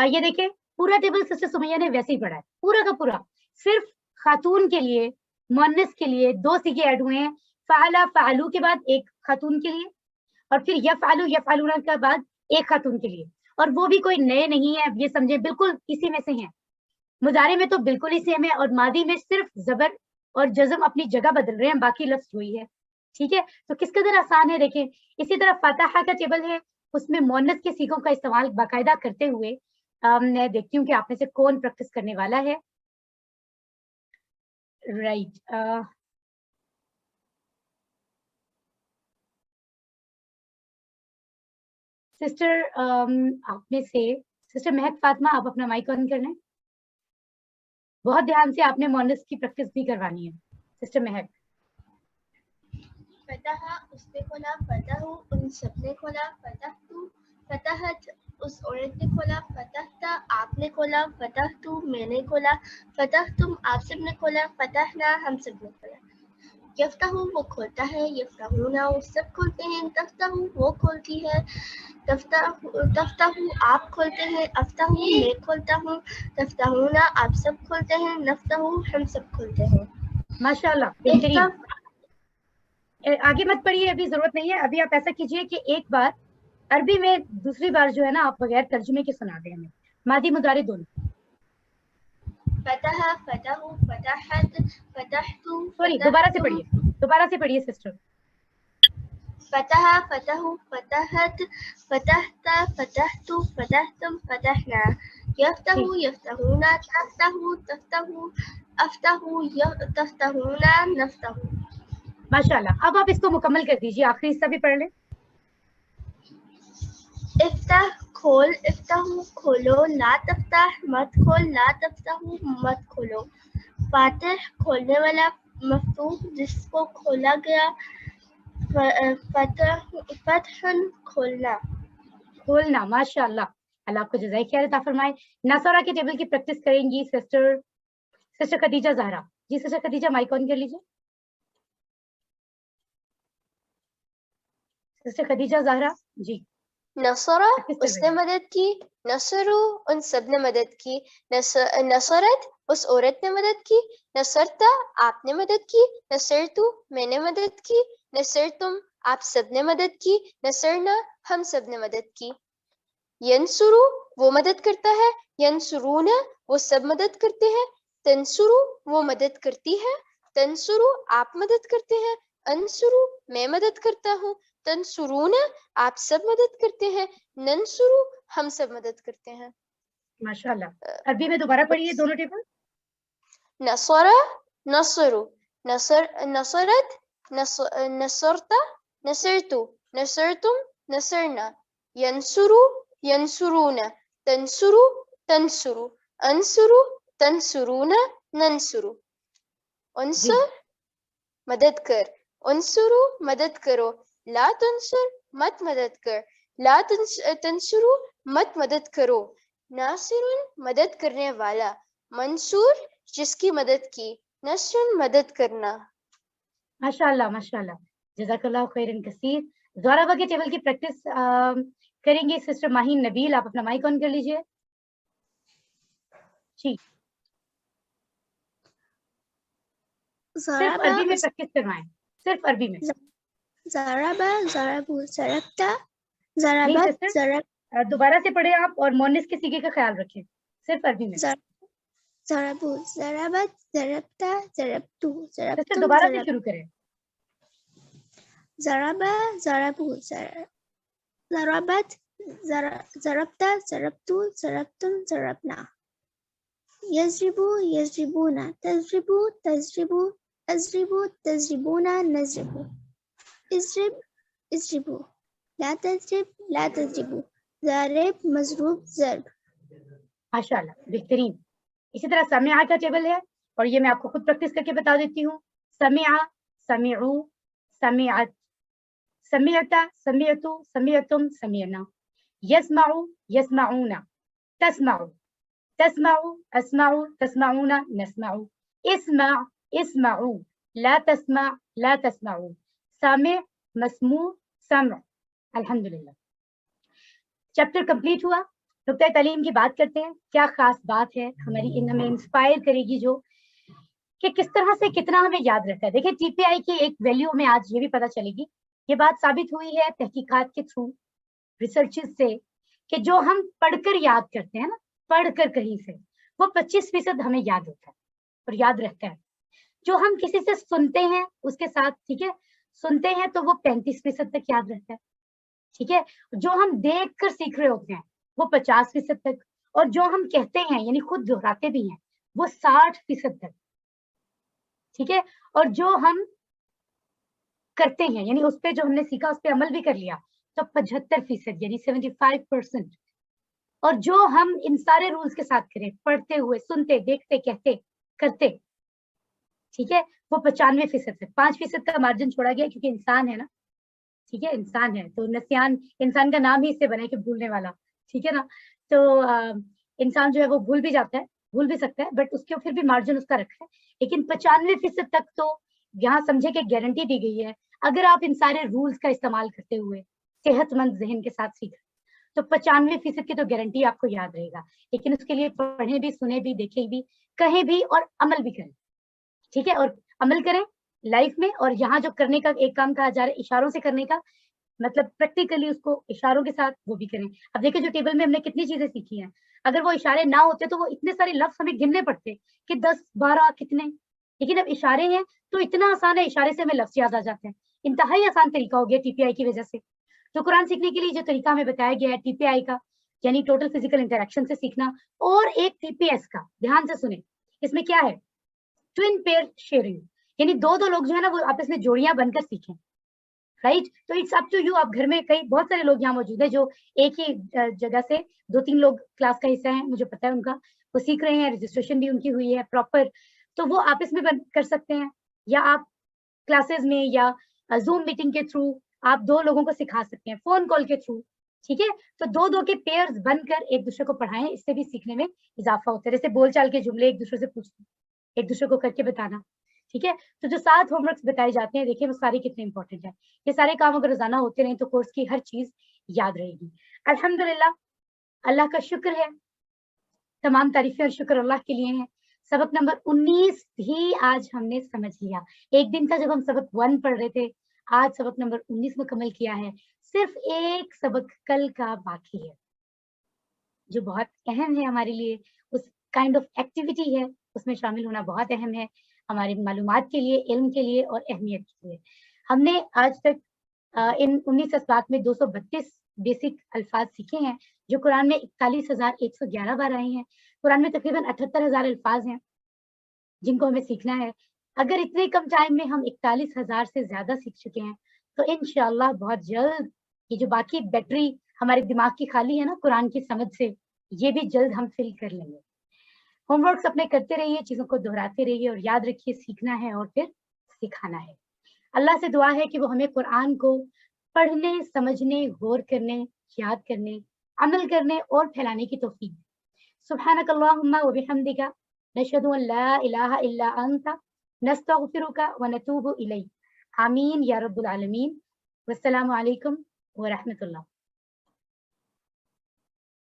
Speaker 1: یہ دیکھیں پورا ٹیبل سسٹر سمیہ نے ویسے ہی پڑھا ہے، پورا کا پورا۔ صرف خاتون کے لیے، مؤنث کے لیے 2 صیغے ایڈ ہوئے ہیں، فعلا فعلو کے بعد ایک خاتون کے لیے، اور پھر یفعلو یفعلون کے بعد ایک خاتون کے لیے، اور وہ بھی کوئی نئے نہیں ہیں، یہ سمجھے بالکل اسی میں سے ہیں۔ مضارع میں تو بالکل ہی سیم ہے، اور ماضی میں صرف زبر اور جزم اپنی جگہ بدل رہے ہیں، باقی لفظ وہی ہے، ٹھیک ہے؟ تو کس قدر آسان ہے دیکھیں۔ اسی طرح فاتحہ کا ٹیبل ہے، اس میں مؤنث کے صیغوں کا استعمال باقاعدہ کرتے ہوئے میں دیکھتی ہوں کہ آپ میں سے کون پریکٹس کرنے والا ہے۔ رائٹ، سسٹر آپ میں سے سسٹر مہک فاطمہ، آپ اپنا مائک آن کر لیں۔ بہت دھیان سے آپ نے مؤنث کی پریکٹس بھی کروانی ہے سسٹر مہک۔
Speaker 9: فتح اس نے کھولا، فتح ان سب نے کھولا، فتح تو فتحت اس عورت نے کھولا، فتحتا آپ نے کھولا، فتح تو میں نے کھولا، فتح تم آپ سب نے کھولا، فتحنا ہم سب نے کھولا۔ یفتح وہ کھولتا ہے، یفتحون وہ سب کھولتے ہیں، تفتح وہ کھولتی ہے، تفتح آپ کھولتے ہیں، افتح میں کھولتا ہوں، تفتحون آپ سب کھولتے ہیں، نفتح ہم سب کھولتے ہیں۔
Speaker 1: ماشاءاللہ، بہترین۔ آگے مت پڑھیے، ابھی ضرورت نہیں ہے۔ ابھی آپ ایسا کیجئے کہ ایک بار عربی میں دوسری بار جو ہے نا آپ بغیر ترجمے کے سنا دیں ہمیں، ماضی مضارع دونوں۔
Speaker 9: فتح فتح فتحت فتحت
Speaker 1: سوری، دوبارہ سے پڑھیے، دوبارہ سے پڑھیے سسٹر۔
Speaker 9: فتح فتح فتحت فتحت فتحت فتحتم فتحنا، یفتح یفتحون، تفتح تفتح افتح تفتحون، نفتح۔
Speaker 1: ماشاءاللہ، اب آپ اس کو مکمل کر دیجیے، آخری حصہ بھی پڑھ لیں۔
Speaker 9: افتح کھول، افتح کھولو، لا تفتح مت کھول، لا تفتح مت کھولو۔ فاتح کھولنے والا، مفتوح جس کو کھولا گیا، فتحن کھولنا۔
Speaker 1: کھولنا، ماشاءاللہ، اللہ آپ کو جزائے خیر عطا فرمائے۔ نصرہ کے ٹیبل کی پریکٹس کریں گی سسٹر خدیجہ زہرا جی۔ سسٹر خدیجہ مائک آن کر لیجیے۔ سسٹر خدیجہ زہرا جی۔
Speaker 2: نصرہ اس نے مدد کی، نصرو ان سب نے مدد کی، نصرت اس عورت نے مدد کی، نصرتا آپ نے مدد کی، نصرتو میں نے مدد کی، نصرتم آپ سب نے مدد کی، نصرنا ہم سب نے مدد کی۔ ینصرو وہ مدد کرتا ہے، ینصرون وہ سب مدد کرتے ہیں، تنصرو وہ مدد کرتی ہے، تنصرو آپ مدد کرتے ہیں، انصرو میں مدد کرتا ہوں، تنصرون آپ سب مدد کرتے ہیں، ننصرو ہم سب مدد کرتے ہیں۔
Speaker 1: ماشاءاللہ، عربی میں دوبارہ پڑھیے دونوں ٹیبل۔
Speaker 2: نصرہ نصرو، نصرت نصرتا، نصرتو نصرتم، نصرنا، ینصرو ینصرون، تنصرو تنصرو، انصرو تنصرون، ننصرو۔ انصر مدد کر، انصرو مدد کرو، لا تنصر مت مدد کر، لا تنصرو مت مدد کرو، ناصر مدد کرنے والا، منصور جس کی مدد کی، نصر مدد کرنا۔
Speaker 1: ماشاءاللہ ماشاءاللہ، جزاک اللہ خیرن کثیر۔ زہرا کے ٹیبل کی پریکٹس کریں گے سسٹر ماہین نبیل، آپ اپنا مائک آن کر لیجیے جی۔ صرف عربی میں پریکٹس کروائیں، صرف عربی میں۔
Speaker 3: ضربا ضربو ضربتا
Speaker 1: نہیں
Speaker 3: ضربت
Speaker 1: سسٹر،
Speaker 3: ضرب
Speaker 1: دوبارہ سے پڑھیں آپ، اور مؤنث کے صیغے کا خیال رکھیں، صرف عربی میں۔
Speaker 3: ضربو ضربت ضربتا ضربتو
Speaker 1: سسٹر
Speaker 3: ضربتم
Speaker 1: دوبارہ سے
Speaker 3: ضرب
Speaker 1: شروع کریں۔
Speaker 3: ضربا ضربو ضربت ضربتا ضربتو ضربتم ضربنا، یضربو یضربونا، تضربو تضربو اضربو تضربونا، نضربو، اضرب اضربو، لا تضرب لا تضربو، ضارب مضروب ضرب.
Speaker 1: माशाल्लाह, बेहतरीन. इसी तरह समिआ का टेबल है और ये मैं आपको खुद प्रैक्टिस करके बता देती हूँ. समिआ, समिउ, समिअत, समिअता, समिअतु, समिअतुम, समिअना. यस्माउ, यस्माउना, तस्माउ, तस्माउ, अस्माउ, तस्माउना, नस्माउ. इस्मा, इस्माउ, ला तस्मा, ला तस्माउ. सामिअ, मस्मू, समअ. अल्हम्दुलिल्लाह. चैप्टर कंप्लीट हुआ. नुक्ता तालीम की बात करते हैं. क्या खास बात है हमें इंस्पायर करेगी जो कि किस तरह से कितना हमें याद रहता है. देखिए टीपीआई की एक वैल्यू में आज ये भी पता चलेगी. ये बात साबित हुई है तहकीकात के थ्रू, रिसर्चेस से, कि जो हम पढ़कर याद करते हैं ना, पढ़कर कहीं से, वो 25% हमें याद होता है और याद रहता है. जो हम किसी से सुनते हैं उसके साथ, ठीक है, सुनते हैं तो वो 35% तक याद रहता है. ठीक है. जो हम देख कर सीख रहे होते हैं वो 50% तक, और जो हम कहते हैं यानी खुद दोहराते भी हैं वो 60% तक. ठीक है. और जो हम करते हैं यानी उस पे जो हमने सीखा उस पे अमल भी कर लिया तो 75% यानी 75%. और जो हम इन सारे रूल्स के साथ करें, पढ़ते हुए, सुनते, देखते, कहते, करते, ठीक है, वो 95% है. 5% का मार्जिन छोड़ा गया क्योंकि इंसान है ना, ठीक है, इंसान है तो नसियान, इंसान का नाम ही इससे बना है कि भूलने वाला, ठीक है ना. तो इंसान जो है वो भूल भी जाता है, भूल भी सकता है, बट उसके फिर भी मार्जिन उसका रखा है. लेकिन 95% तक तो यहाँ समझे कि गारंटी दी गई है. अगर आप इन सारे रूल्स का इस्तेमाल करते हुए सेहतमंद जहन के साथ सीखें तो 95% की तो गारंटी आपको याद रहेगा. लेकिन उसके लिए पढ़े भी, सुने भी, देखे भी, कहें भी और अमल भी करें. ठीक है. और अमल करें लाइफ में. और यहाँ जो करने का एक काम कहा जा रहा है इशारों से करने का, मतलब प्रैक्टिकली उसको इशारों के साथ वो भी करें. अब देखिए जो टेबल में हमने कितनी चीजें सीखी हैं, अगर वो इशारे ना होते तो वो इतने सारे लफ्ज हमें गिनने पड़ते कि 10, 12 कितने. लेकिन अब इशारे हैं तो इतना आसान है, इशारे से हमें लफ्ज याद आ जाते हैं. इंतहाई आसान तरीका हो गया टीपीआई की वजह से. तो कुरान सीखने के लिए जो तरीका हमें बताया गया है टीपीआई का, यानी टोटल फिजिकल इंटरेक्शन से सीखना, और एक टीपीएस का, ध्यान से सुने, इसमें क्या है, ट्विन पेयर शेयरिंग, यानी दो लोग जो है ना वो आपस में जोड़ियां बनकर सीखें. राइट. तो इट्स अप टू यू. आप घर में कई बहुत सारे लोग यहाँ मौजूद है जो एक ही जगह से 2-3 लोग क्लास का हिस्सा है, मुझे पता है उनका, वो सीख रहे हैं, रजिस्ट्रेशन भी उनकी हुई है प्रॉपर. तो वो आपस में कर सकते हैं, या आप क्लासेस में या जूम मीटिंग के थ्रू आप 2 लोगों को सिखा सकते हैं, फोन कॉल के थ्रू. ठीक है. तो 2 के पेयर्स बनकर एक दूसरे को पढ़ाएं, इससे भी सीखने में इजाफा होता है. जैसे बोलचाल के जुमले एक दूसरे से पूछना, एक दूसरे को करके बताना. ठीक है. तो जो 7 होमवर्क्स बताए जाते हैं, देखिए वो सारे कितने इंपॉर्टेंट है. ये सारे काम अगर रोजाना होते रहे तो कोर्स की हर चीज याद रहेगी. अल्हम्दुलिल्लाह, अल्लाह का शुक्र है, तमाम तारीफें और शुक्र अल्लाह के लिए हैं. सबक नंबर 19 भी आज हमने समझ लिया. एक दिन था जब हम सबक 1 पढ़ रहे थे, आज सबक नंबर 19 मुकम्मल किया है. सिर्फ एक सबक कल का बाकी है जो बहुत अहम है हमारे लिए. उस काइंड ऑफ एक्टिविटी है, उसमें शामिल होना बहुत अहम है हमारी मालूमात के लिए, इल्म के लिए और अहमियत के लिए. हमने आज तक इन 19 असबाक में 232 बेसिक अल्फाज सीखे हैं जो कुरान में 41,111 बार आए हैं. कुरान में तकरीबन 78,000 अल्फाज हैं जिनको हमें सीखना है. अगर इतने कम टाइम में हम 41,000 से ज्यादा सीख चुके हैं तो इंशाअल्लाह बहुत जल्द ये जो बाकी बैटरी हमारे दिमाग की खाली है ना कुरान की समझ से, ये भी जल्द हम फिल कर लेंगे. होमवर्क्स अपने करते रहिए, चीजों को दोहराते रहिए और याद रखिए सीखना है और फिर सिखाना है. अल्लाह से दुआ है कि वो हमें कुरान को पढ़ने, समझने, गौर करने, याद करने, अमल करने और फैलाने की तौफीक दे. सुब्हानक अल्लाहुम्मा व बिहम्दिका नशहदु अन ला इलाहा इल्ला अंता नस्तगफिरुका व नतूबु इलैक. आमीन या रब्बुल आलमीन. वस्सलामु अलैकुम व रहमतुल्लाह.